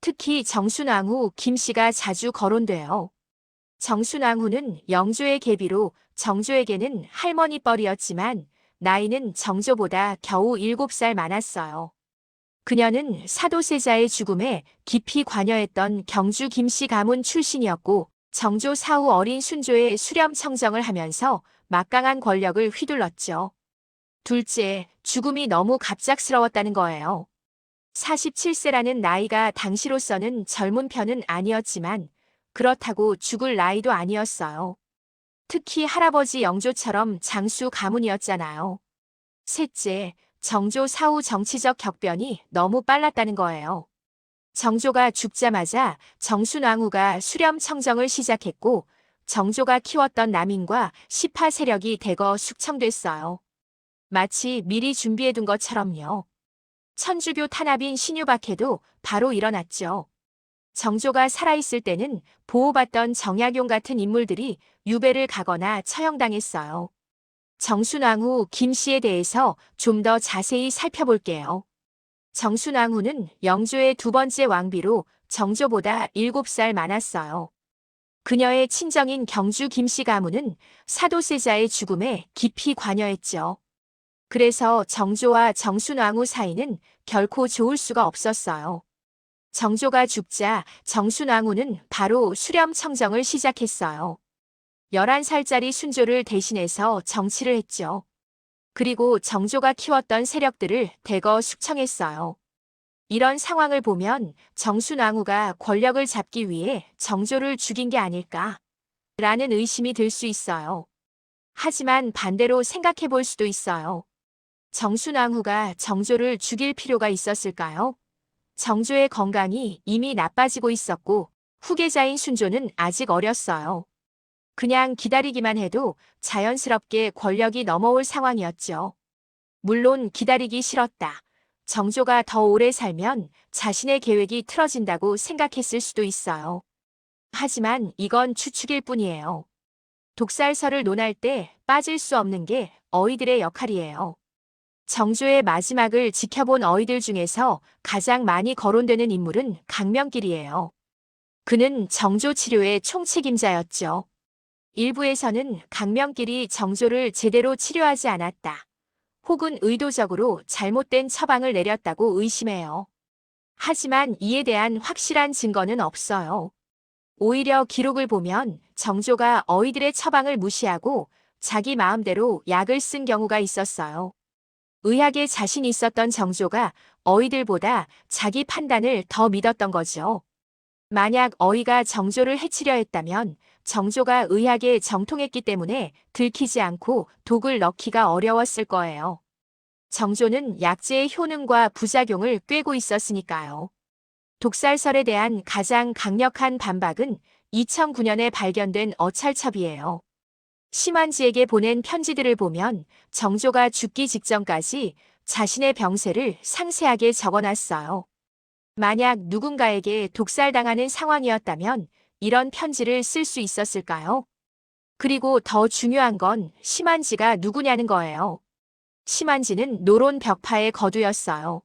A: 특히 정순왕후 김씨가 자주 거론돼요. 정순왕후는 영조의 계비로 정조에게는 할머니 뻘이었지만 나이는 정조보다 겨우 7살 많았어요. 그녀는 사도세자의 죽음에 깊이 관여했던 경주 김씨 가문 출신이었고 정조 사후 어린 순조의 수렴 청정을 하면서 막강한 권력을 휘둘렀죠. 둘째, 죽음이 너무 갑작스러웠다는 거예요. 47세라는 나이가 당시로서는 젊은 편은 아니었지만 그렇다고 죽을 나이도 아니었어요. 특히 할아버지 영조처럼 장수 가문이었잖아요. 셋째, 정조 사후 정치적 격변이 너무 빨랐다는 거예요. 정조가 죽자마자 정순왕후가 수렴 청정을 시작했고 정조가 키웠던 남인과 시파 세력이 대거 숙청됐어요. 마치 미리 준비해둔 것처럼요. 천주교 탄압인 신유박해도 바로 일어났죠. 정조가 살아있을 때는 보호받던 정약용 같은 인물들이 유배를 가거나 처형당했어요. 정순왕후 김씨에 대해서 좀 더 자세히 살펴볼게요. 정순왕후는 영조의 두 번째 왕비로 정조보다 7살 많았어요. 그녀의 친정인 경주 김씨 가문은 사도세자의 죽음에 깊이 관여했죠. 그래서 정조와 정순왕후 사이는 결코 좋을 수가 없었어요. 정조가 죽자 정순왕후는 바로 수렴 청정을 시작했어요. 11살짜리 순조를 대신해서 정치를 했죠. 그리고 정조가 키웠던 세력들을 대거 숙청했어요. 이런 상황을 보면 정순왕후가 권력을 잡기 위해 정조를 죽인 게 아닐까 라는 의심이 들 수 있어요. 하지만 반대로 생각해 볼 수도 있어요. 정순왕후가 정조를 죽일 필요가 있었을까요? 정조의 건강이 이미 나빠지고 있었고 후계자인 순조는 아직 어렸어요. 그냥 기다리기만 해도 자연스럽게 권력이 넘어올 상황이었죠. 물론 기다리기 싫었다. 정조가 더 오래 살면 자신의 계획이 틀어진다고 생각했을 수도 있어요. 하지만 이건 추측일 뿐이에요. 독살설을 논할 때 빠질 수 없는 게 어이들의 역할이에요. 정조의 마지막을 지켜본 어이들 중에서 가장 많이 거론되는 인물은 강명길이에요. 그는 정조 치료의 총책임자였죠. 일부에서는 강명길이 정조를 제대로 치료하지 않았다. 혹은 의도적으로 잘못된 처방을 내렸다고 의심해요. 하지만 이에 대한 확실한 증거는 없어요. 오히려 기록을 보면 정조가 어이들의 처방을 무시하고 자기 마음대로 약을 쓴 경우가 있었어요. 의학에 자신 있었던 정조가 어이들보다 자기 판단을 더 믿었던 거죠. 만약 어이가 정조를 해치려 했다면 정조가 의학에 정통했기 때문에 들키지 않고 독을 넣기가 어려웠을 거예요. 정조는 약재의 효능과 부작용을 꿰고 있었으니까요. 독살설에 대한 가장 강력한 반박은 2009년에 발견된 어찰첩이에요. 심한지에게 보낸 편지들을 보면 정조가 죽기 직전까지 자신의 병세를 상세하게 적어놨어요. 만약 누군가에게 독살당하는 상황이었다면 이런 편지를 쓸 수 있었을까요? 그리고 더 중요한 건 심한지가 누구냐는 거예요. 심한지는 노론 벽파의 거두였어요.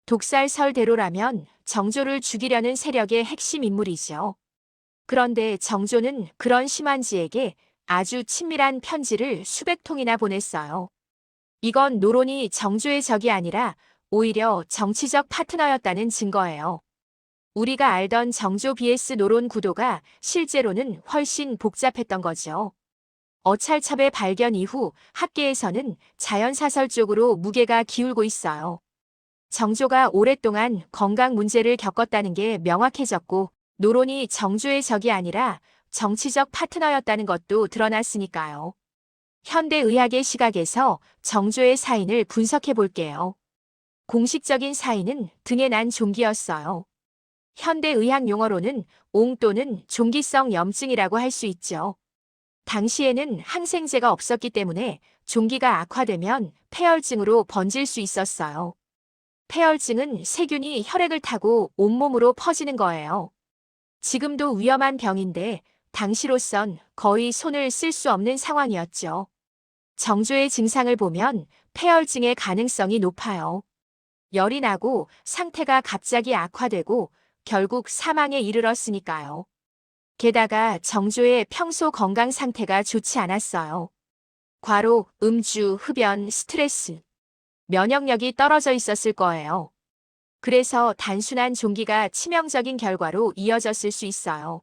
A: 독살설대로라면 정조를 죽이려는 세력의 핵심 인물이죠. 그런데 정조는 그런 심한지에게 아주 친밀한 편지를 수백 통이나 보냈어요. 이건 노론이 정조의 적이 아니라 오히려 정치적 파트너였다는 증거예요. 우리가 알던 정조 vs 노론 구도가 실제로는 훨씬 복잡했던 거죠. 어찰첩의 발견 이후 학계에서는 자연사설 쪽으로 무게가 기울고 있어요. 정조가 오랫동안 건강 문제를 겪었다는 게 명확해졌고 노론이 정조의 적이 아니라 정치적 파트너였다는 것도 드러났으니까요. 현대의학의 시각에서 정조의 사인을 분석해 볼게요. 공식적인 사인은 등에 난 종기였어요. 현대의학 용어로는 옹 또는 종기성 염증이라고 할 수 있죠. 당시에는 항생제가 없었기 때문에 종기가 악화되면 폐혈증으로 번질 수 있었어요. 폐혈증은 세균이 혈액을 타고 온몸으로 퍼지는 거예요. 지금도 위험한 병인데 당시로선 거의 손을 쓸 수 없는 상황이었죠. 정조의 증상을 보면 폐혈증의 가능성이 높아요. 열이 나고 상태가 갑자기 악화되고 결국 사망에 이르렀으니까요. 게다가 정조의 평소 건강 상태가 좋지 않았어요. 과로, 음주, 흡연, 스트레스, 면역력이 떨어져 있었을 거예요. 그래서 단순한 종기가 치명적인 결과로 이어졌을 수 있어요.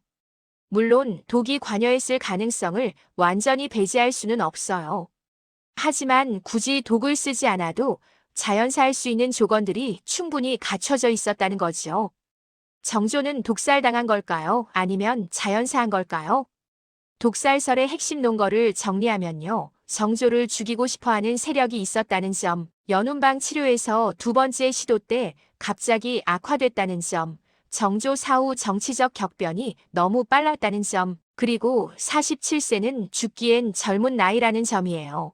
A: 물론 독이 관여했을 가능성을 완전히 배제할 수는 없어요. 하지만 굳이 독을 쓰지 않아도 자연사할 수 있는 조건들이 충분히 갖춰져 있었다는 거죠. 정조는 독살당한 걸까요? 아니면 자연사한 걸까요? 독살설의 핵심 논거를 정리하면요. 정조를 죽이고 싶어하는 세력이 있었다는 점, 연운방 치료에서 두 번째 시도 때 갑자기 악화됐다는 점, 정조 사후 정치적 격변이 너무 빨랐다는 점, 그리고 47세는 죽기엔 젊은 나이라는 점이에요.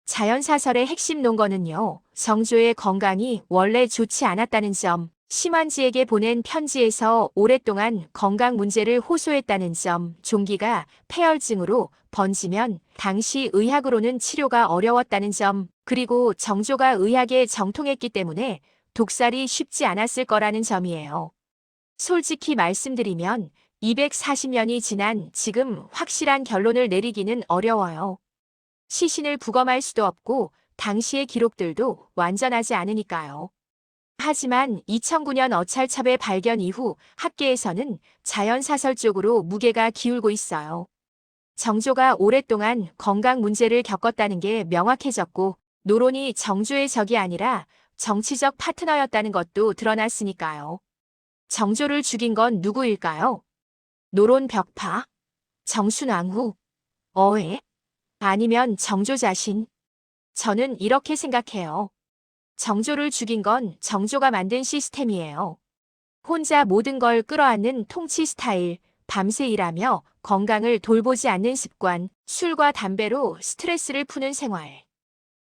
A: 자연사설의 핵심 논거는요. 정조의 건강이 원래 좋지 않았다는 점, 심한지에게 보낸 편지에서 오랫동안 건강 문제를 호소했다는 점, 종기가 폐혈증으로 번지면 당시 의학으로는 치료가 어려웠다는 점, 그리고 정조가 의학에 정통했기 때문에 독살이 쉽지 않았을 거라는 점이에요. 솔직히 말씀드리면 240년이 지난 지금 확실한 결론을 내리기는 어려워요. 시신을 부검할 수도 없고 당시의 기록들도 완전하지 않으니까요. 하지만 2009년 어찰첩의 발견 이후 학계에서는 자연사설 쪽으로 무게가 기울고 있어요. 정조가 오랫동안 건강 문제를 겪었다는 게 명확해졌고 노론이 정조의 적이 아니라 정치적 파트너였다는 것도 드러났으니까요. 정조를 죽인 건 누구일까요? 노론 벽파? 정순왕후? 어회? 아니면 정조 자신? 저는 이렇게 생각해요. 정조를 죽인 건 정조가 만든 시스템이에요. 혼자 모든 걸 끌어안는 통치 스타일, 밤새 일하며 건강을 돌보지 않는 습관, 술과 담배로 스트레스를 푸는 생활.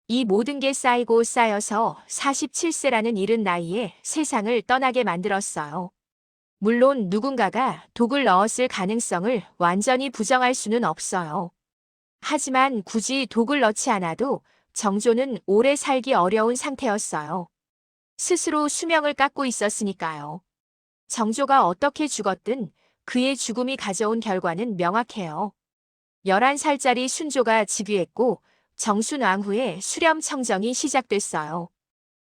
A: 이 모든 게 쌓이고 쌓여서 47세라는 이른 나이에 세상을 떠나게 만들었어요. 물론 누군가가 독을 넣었을 가능성을 완전히 부정할 수는 없어요. 하지만 굳이 독을 넣지 않아도 정조는 오래 살기 어려운 상태였어요. 스스로 수명을 깎고 있었으니까요. 정조가 어떻게 죽었든 그의 죽음이 가져온 결과는 명확해요. 11살짜리 순조가 즉위했고 정순왕후의 수렴청정이 시작됐어요.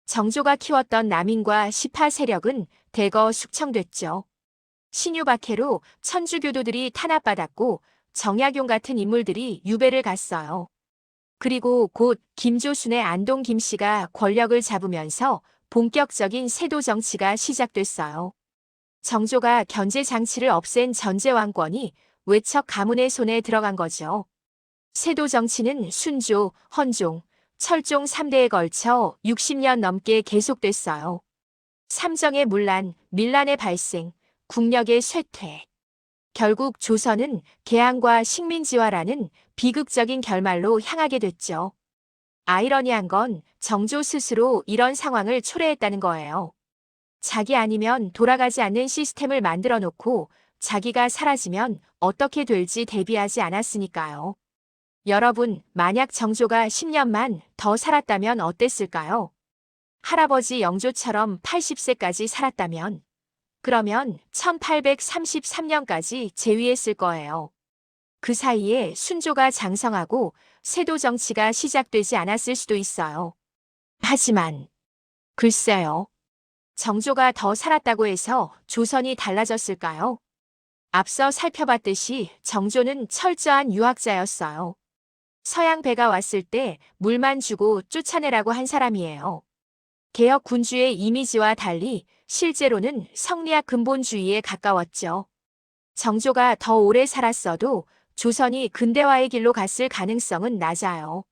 A: 정조가 키웠던 남인과 시파 세력은 대거 숙청됐죠. 신유박해로 천주교도들이 탄압받았고 정약용 같은 인물들이 유배를 갔어요. 그리고 곧 김조순의 안동 김씨가 권력을 잡으면서 본격적인 세도 정치가 시작됐어요. 정조가 견제 장치를 없앤 전제왕권이 외척 가문의 손에 들어간 거죠. 세도 정치는 순조, 헌종, 철종 3대에 걸쳐 60년 넘게 계속됐어요. 삼정의 문란, 밀란의 발생, 국력의 쇠퇴. 결국 조선은 개항과 식민지화라는 비극적인 결말로 향하게 됐죠. 아이러니한 건 정조 스스로 이런 상황을 초래했다는 거예요. 자기 아니면 돌아가지 않는 시스템을 만들어 놓고 자기가 사라지면 어떻게 될지 대비하지 않았으니까요. 여러분, 만약 정조가 10년만 더 살았다면 어땠을까요? 할아버지 영조처럼 80세까지 살았다면, 그러면 1833년까지 재위했을 거예요. 그 사이에 순조가 장성하고 세도 정치가 시작되지 않았을 수도 있어요. 하지만, 글쎄요. 정조가 더 살았다고 해서 조선이 달라졌을까요? 앞서 살펴봤듯이 정조는 철저한 유학자였어요. 서양 배가 왔을 때 물만 주고 쫓아내라고 한 사람이에요. 개혁 군주의 이미지와 달리 실제로는 성리학 근본주의에 가까웠죠. 정조가 더 오래 살았어도 조선이 근대화의 길로 갔을 가능성은 낮아요.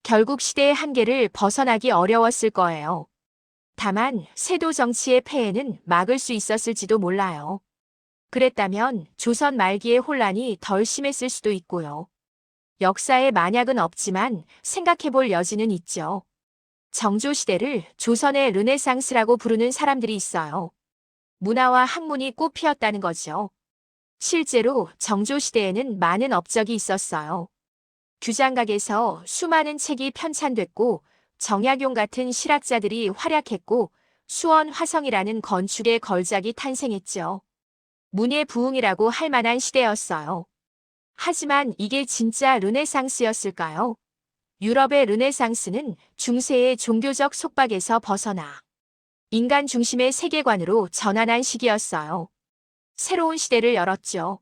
A: 결국 시대의 한계를 벗어나기 어려웠을 거예요. 다만 세도 정치의 폐해는 막을 수 있었을지도 몰라요. 그랬다면 조선 말기의 혼란이 덜 심했을 수도 있고요. 역사에 만약은 없지만 생각해볼 여지는 있죠. 정조 시대를 조선의 르네상스라고 부르는 사람들이 있어요. 문화와 학문이 꽃피었다는 거죠. 실제로 정조 시대에는 많은 업적이 있었어요. 규장각에서 수많은 책이 편찬됐고 정약용 같은 실학자들이 활약했고 수원 화성이라는 건축의 걸작이 탄생했죠. 문예 부흥이라고 할 만한 시대였어요. 하지만 이게 진짜 르네상스였을까요? 유럽의 르네상스는 중세의 종교적 속박에서 벗어나 인간 중심의 세계관으로 전환한 시기였어요. 새로운 시대를 열었죠.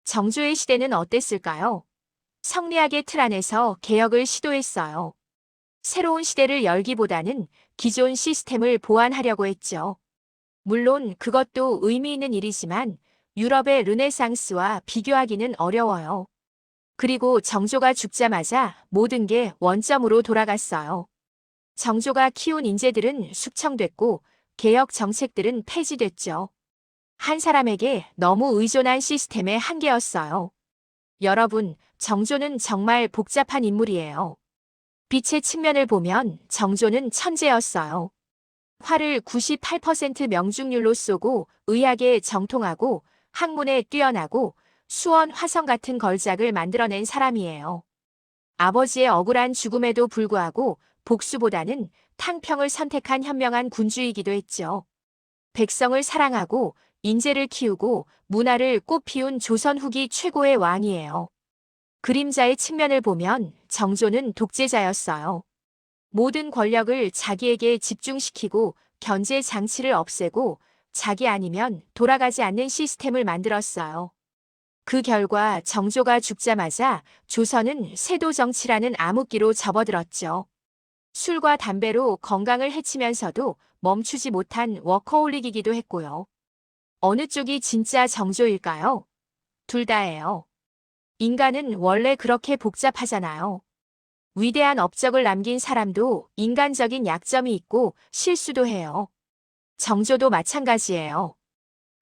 A: 정조의 시대는 어땠을까요? 성리학의 틀 안에서 개혁을 시도했어요. 새로운 시대를 열기보다는 기존 시스템을 보완하려고 했죠. 물론 그것도 의미 있는 일이지만 유럽의 르네상스와 비교하기는 어려워요. 그리고 정조가 죽자마자 모든 게 원점으로 돌아갔어요. 정조가 키운 인재들은 숙청됐고 개혁 정책들은 폐지됐죠. 한 사람에게 너무 의존한 시스템의 한계였어요. 여러분, 정조는 정말 복잡한 인물이에요. 빛의 측면을 보면 정조는 천재였어요. 활을 98% 명중률로 쏘고 의학에 정통하고 학문에 뛰어나고 수원 화성 같은 걸작을 만들어낸 사람이에요. 아버지의 억울한 죽음에도 불구하고 복수보다는 탕평을 선택한 현명한 군주이기도 했죠. 백성을 사랑하고 인재를 키우고 문화를 꽃피운 조선 후기 최고의 왕이에요. 그림자의 측면을 보면 정조는 독재자였어요. 모든 권력을 자기에게 집중시키고 견제 장치를 없애고 자기 아니면 돌아가지 않는 시스템을 만들었어요. 그 결과 정조가 죽자마자 조선은 세도 정치라는 암흑기로 접어들었죠. 술과 담배로 건강을 해치면서도 멈추지 못한 워커홀릭이기도 했고요. 어느 쪽이 진짜 정조일까요? 둘 다예요. 인간은 원래 그렇게 복잡하잖아요. 위대한 업적을 남긴 사람도 인간적인 약점이 있고 실수도 해요. 정조도 마찬가지예요.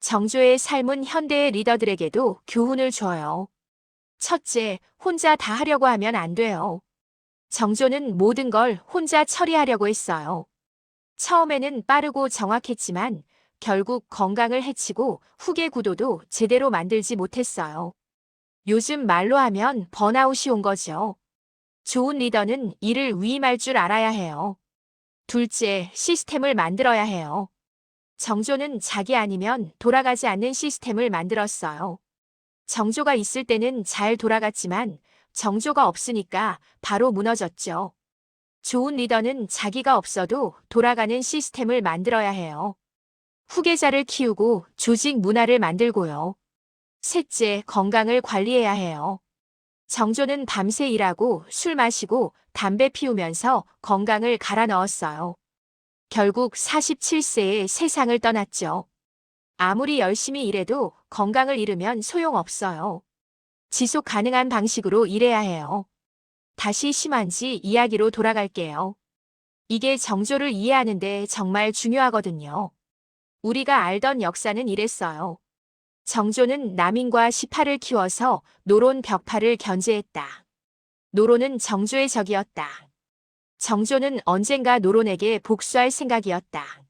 A: 정조의 삶은 현대의 리더들에게도 교훈을 줘요. 첫째, 혼자 다 하려고 하면 안 돼요. 정조는 모든 걸 혼자 처리하려고 했어요. 처음에는 빠르고 정확했지만 결국 건강을 해치고 후계 구도도 제대로 만들지 못했어요. 요즘 말로 하면 번아웃이 온 거죠. 좋은 리더는 이를 위임할 줄 알아야 해요. 둘째, 시스템을 만들어야 해요. 정조는 자기 아니면 돌아가지 않는 시스템을 만들었어요. 정조가 있을 때는 잘 돌아갔지만 정조가 없으니까 바로 무너졌죠. 좋은 리더는 자기가 없어도 돌아가는 시스템을 만들어야 해요. 후계자를 키우고 조직 문화를 만들고요. 셋째, 건강을 관리해야 해요. 정조는 밤새 일하고 술 마시고 담배 피우면서 건강을 갈아 넣었어요. 결국 47세에 세상을 떠났죠. 아무리 열심히 일해도 건강을 잃으면 소용없어요. 지속 가능한 방식으로 일해야 해요. 다시 심한지 이야기로 돌아갈게요. 이게 정조를 이해하는데 정말 중요하거든요. 우리가 알던 역사는 이랬어요. 정조는 남인과 시파를 키워서 노론 벽파를 견제했다. 노론은 정조의 적이었다. 정조는 언젠가 노론에게 복수할 생각이었다.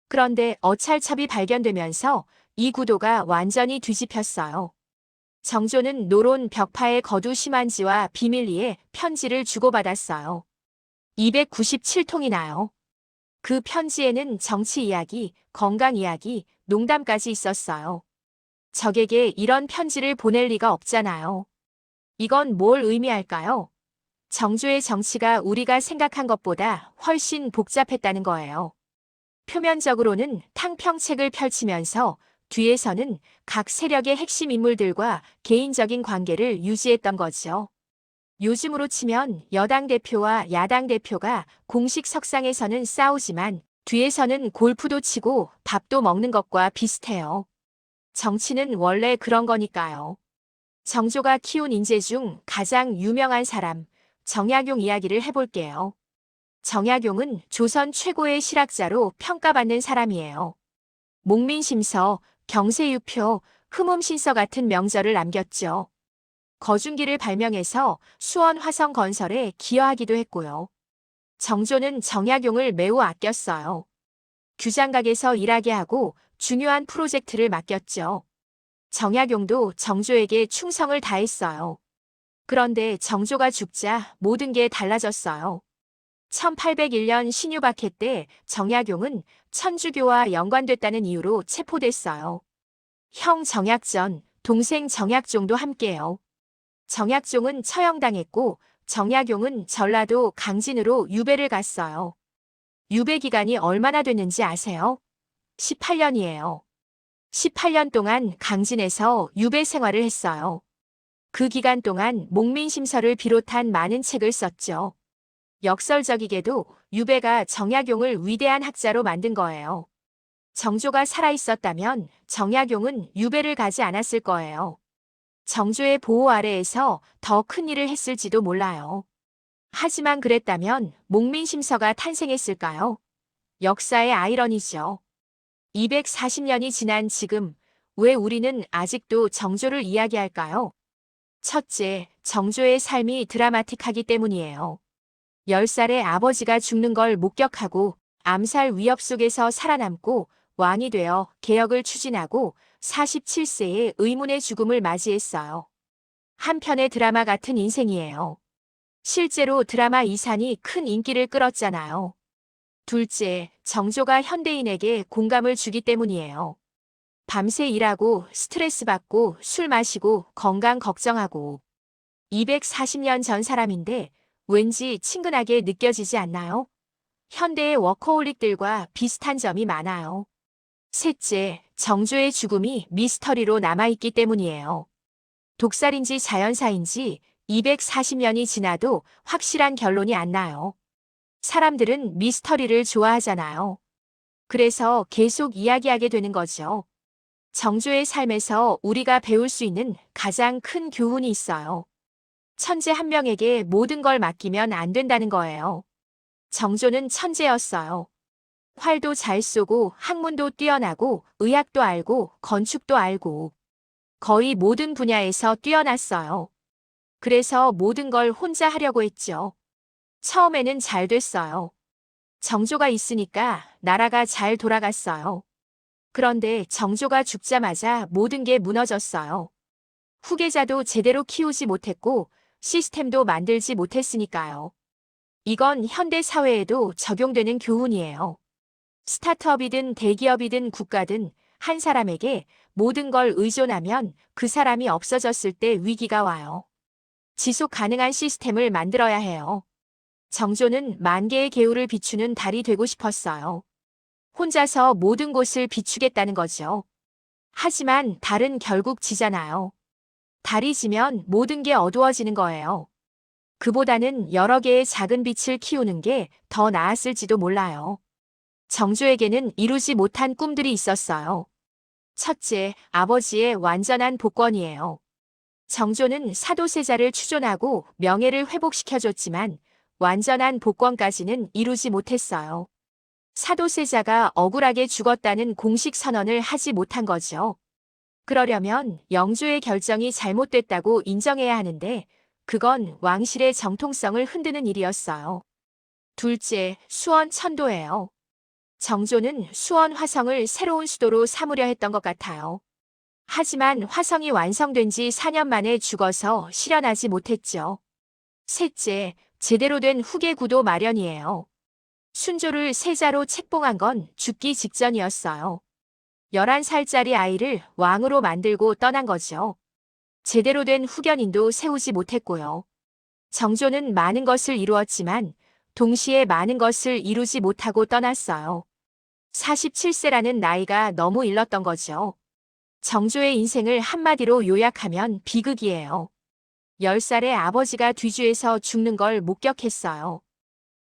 A: 그런데 어찰첩이 발견되면서 이 구도가 완전히 뒤집혔어요. 정조는 노론 벽파의 거두 심한지와 비밀리에 편지를 주고받았어요. 297통이나요. 그 편지에는 정치 이야기, 건강 이야기, 농담까지 있었어요. 적에게 이런 편지를 보낼 리가 없잖아요. 이건 뭘 의미할까요? 정조의 정치가 우리가 생각한 것보다 훨씬 복잡했다는 거예요. 표면적으로는 탕평책을 펼치면서 뒤에서는 각 세력의 핵심 인물들과 개인적인 관계를 유지했던 거죠. 요즘으로 치면 여당 대표와 야당 대표가 공식 석상에서는 싸우지만 뒤에서는 골프도 치고 밥도 먹는 것과 비슷해요. 정치는 원래 그런 거니까요. 정조가 키운 인재 중 가장 유명한 사람, 정약용 이야기를 해볼게요. 정약용은 조선 최고의 실학자로 평가받는 사람이에요. 목민심서, 경세유표, 흠음신서 같은 명절을 남겼죠. 거중기를 발명해서 수원 화성 건설에 기여하기도 했고요. 정조는 정약용을 매우 아꼈어요. 규장각에서 일하게 하고 중요한 프로젝트를 맡겼죠. 정약용도 정조에게 충성을 다했어요. 그런데 정조가 죽자 모든 게 달라졌어요. 1801년 신유박해 때 정약용은 천주교와 연관됐다는 이유로 체포됐어요. 형 정약전, 동생 정약종도 함께요. 정약종은 처형당했고 정약용은 전라도 강진으로 유배를 갔어요. 유배 기간이 얼마나 됐는지 아세요? 18년이에요. 18년 동안 강진에서 유배 생활을 했어요. 그 기간 동안 목민심서를 비롯한 많은 책을 썼죠. 역설적이게도 유배가 정약용을 위대한 학자로 만든 거예요. 정조가 살아있었다면 정약용은 유배를 가지 않았을 거예요. 정조의 보호 아래에서 더 큰 일을 했을지도 몰라요. 하지만 그랬다면 목민심서가 탄생했을까요? 역사의 아이러니죠. 240년이 지난 지금 왜 우리는 아직도 정조를 이야기할까요? 첫째, 정조의 삶이 드라마틱하기 때문이에요. 10살의 아버지가 죽는 걸 목격하고 암살 위협 속에서 살아남고 왕이 되어 개혁을 추진하고 47세에 의문의 죽음을 맞이했어요. 한편의 드라마 같은 인생이에요. 실제로 드라마 이산이 큰 인기를 끌었잖아요. 둘째, 정조가 현대인에게 공감을 주기 때문이에요. 밤새 일하고 스트레스 받고 술 마시고 건강 걱정하고 240년 전 사람인데 왠지 친근하게 느껴지지 않나요? 현대의 워커홀릭들과 비슷한 점이 많아요. 셋째, 정조의 죽음이 미스터리로 남아있기 때문이에요. 독살인지 자연사인지 240년이 지나도 확실한 결론이 안 나요. 사람들은 미스터리를 좋아하잖아요. 그래서 계속 이야기하게 되는 거죠. 정조의 삶에서 우리가 배울 수 있는 가장 큰 교훈이 있어요. 천재 한 명에게 모든 걸 맡기면 안 된다는 거예요. 정조는 천재였어요. 활도 잘 쏘고 학문도 뛰어나고 의학도 알고 건축도 알고 거의 모든 분야에서 뛰어났어요. 그래서 모든 걸 혼자 하려고 했죠. 처음에는 잘 됐어요. 정조가 있으니까 나라가 잘 돌아갔어요. 그런데 정조가 죽자마자 모든 게 무너졌어요. 후계자도 제대로 키우지 못했고 시스템도 만들지 못했으니까요. 이건 현대 사회에도 적용되는 교훈이에요. 스타트업이든 대기업이든 국가든 한 사람에게 모든 걸 의존하면 그 사람이 없어졌을 때 위기가 와요. 지속 가능한 시스템을 만들어야 해요. 정조는 만 개의 개울을 비추는 달이 되고 싶었어요. 혼자서 모든 곳을 비추겠다는 거죠. 하지만 달은 결국 지잖아요. 달이 지면 모든 게 어두워지는 거예요. 그보다는 여러 개의 작은 빛을 키우는 게 더 나았을지도 몰라요. 정조에게는 이루지 못한 꿈들이 있었어요. 첫째, 아버지의 완전한 복권이에요. 정조는 사도세자를 추존하고 명예를 회복시켜줬지만 완전한 복권까지는 이루지 못했어요. 사도세자가 억울하게 죽었다는 공식 선언을 하지 못한 거죠. 그러려면 영조의 결정이 잘못됐다고 인정해야 하는데 그건 왕실의 정통성을 흔드는 일이었어요. 둘째, 수원 천도예요. 정조는 수원 화성을 새로운 수도로 삼으려 했던 것 같아요. 하지만 화성이 완성된 지 4년 만에 죽어서 실현하지 못했죠. 셋째, 제대로 된 후계 구도 마련이에요. 순조를 세자로 책봉한 건 죽기 직전이었어요. 11살짜리 아이를 왕으로 만들고 떠난 거죠. 제대로 된 후견인도 세우지 못했고요. 정조는 많은 것을 이루었지만 동시에 많은 것을 이루지 못하고 떠났어요. 47세라는 나이가 너무 일렀던 거죠. 정조의 인생을 한마디로 요약하면 비극이에요. 10살에 아버지가 뒤주에서 죽는 걸 목격했어요.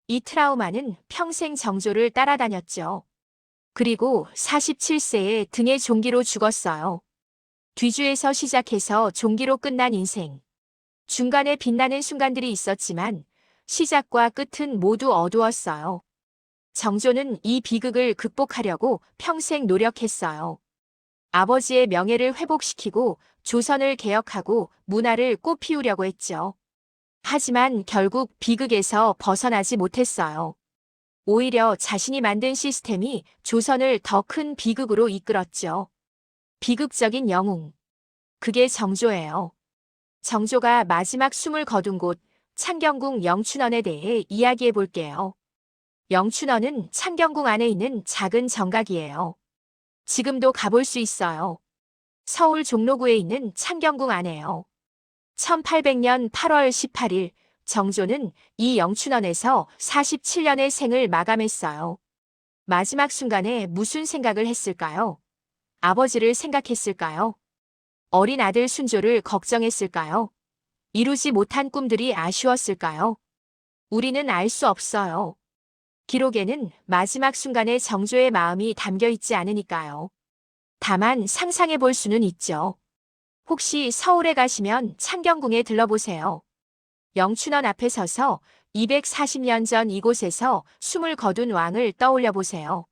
A: 이 트라우마는 평생 정조를 따라다녔죠. 그리고 47세에 등에 종기로 죽었어요. 뒤주에서 시작해서 종기로 끝난 인생. 중간에 빛나는 순간들이 있었지만 시작과 끝은 모두 어두웠어요. 정조는 이 비극을 극복하려고 평생 노력했어요. 아버지의 명예를 회복시키고 조선을 개혁하고 문화를 꽃피우려고 했죠. 하지만 결국 비극에서 벗어나지 못했어요. 오히려 자신이 만든 시스템이 조선을 더 큰 비극으로 이끌었죠. 비극적인 영웅. 그게 정조예요. 정조가 마지막 숨을 거둔 곳 창경궁 영춘원에 대해 이야기해 볼게요. 영춘원은 창경궁 안에 있는 작은 정각이에요. 지금도 가볼 수 있어요. 서울 종로구에 있는 창경궁 안에요. 1800년 8월 18일 정조는 이 영춘원에서 47년의 생을 마감했어요. 마지막 순간에 무슨 생각을 했을까요? 아버지를 생각했을까요? 어린 아들 순조를 걱정했을까요? 이루지 못한 꿈들이 아쉬웠을까요? 우리는 알 수 없어요. 기록에는 마지막 순간에 정조의 마음이 담겨 있지 않으니까요. 다만 상상해 볼 수는 있죠. 혹시 서울에 가시면 창경궁에 들러보세요. 영춘원 앞에 서서 240년 전 이곳에서 숨을 거둔 왕을 떠올려 보세요.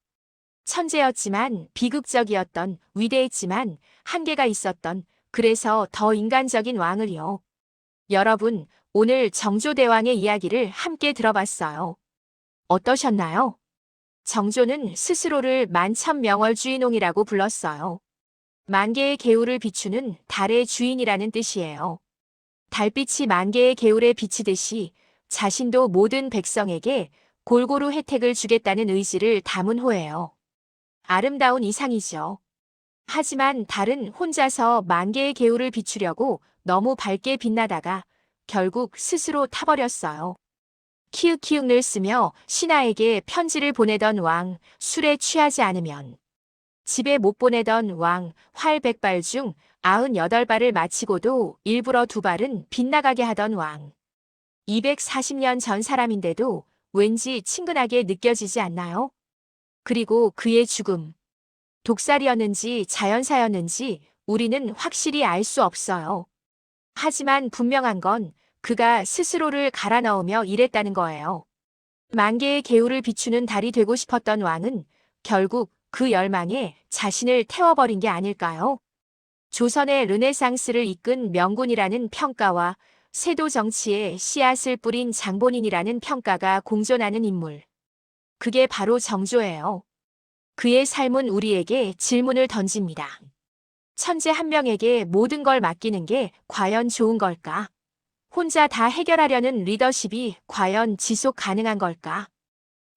A: 천재였지만 비극적이었던, 위대했지만 한계가 있었던, 그래서 더 인간적인 왕을요. 여러분, 오늘 정조대왕의 이야기를 함께 들어봤어요. 어떠셨나요? 정조는 스스로를 만천명월주인홍이라고 불렀어요. 만 개의 개울을 비추는 달의 주인이라는 뜻이에요. 달빛이 만 개의 개울에 비치듯이 자신도 모든 백성에게 골고루 혜택을 주겠다는 의지를 담은 호예요. 아름다운 이상이죠. 하지만 달은 혼자서 만 개의 개울을 비추려고 너무 밝게 빛나다가 결국 스스로 타버렸어요. 키읔키읔을 쓰며 신하에게 편지를 보내던 왕, 술에 취하지 않으면 집에 못 보내던 왕, 활 100발 중 98발을 마치고도 일부러 2발은 빗나가게 하던 왕. 240년 전 사람인데도 왠지 친근하게 느껴지지 않나요? 그리고 그의 죽음. 독살이었는지 자연사였는지 우리는 확실히 알 수 없어요. 하지만 분명한 건 그가 스스로를 갈아 넣으며 일했다는 거예요. 만 개의 개울을 비추는 달이 되고 싶었던 왕은 결국 그 열망에 자신을 태워버린 게 아닐까요? 조선의 르네상스를 이끈 명군이라는 평가와 세도 정치에 씨앗을 뿌린 장본인이라는 평가가 공존하는 인물. 그게 바로 정조예요. 그의 삶은 우리에게 질문을 던집니다. 천재 한 명에게 모든 걸 맡기는 게 과연 좋은 걸까? 혼자 다 해결하려는 리더십이 과연 지속 가능한 걸까?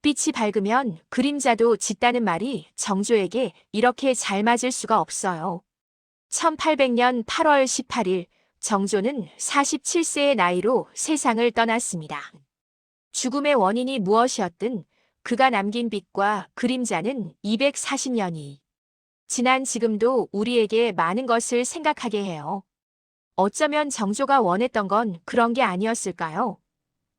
A: 빛이 밝으면 그림자도 짙다는 말이 정조에게 이렇게 잘 맞을 수가 없어요. 1800년 8월 18일 정조는 47세의 나이로 세상을 떠났습니다. 죽음의 원인이 무엇이었든 그가 남긴 빛과 그림자는 240년이 지난 지금도 우리에게 많은 것을 생각하게 해요. 어쩌면 정조가 원했던 건 그런 게 아니었을까요?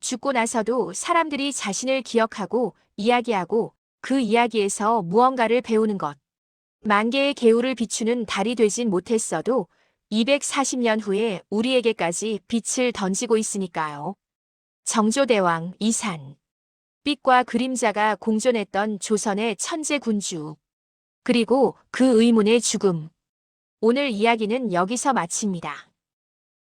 A: 죽고 나서도 사람들이 자신을 기억하고 이야기하고 그 이야기에서 무언가를 배우는 것. 만 개의 개울을 비추는 달이 되진 못했어도 240년 후에 우리에게까지 빛을 던지고 있으니까요. 정조대왕 이산. 빛과 그림자가 공존했던 조선의 천재 군주. 그리고 그 의문의 죽음. 오늘 이야기는 여기서 마칩니다.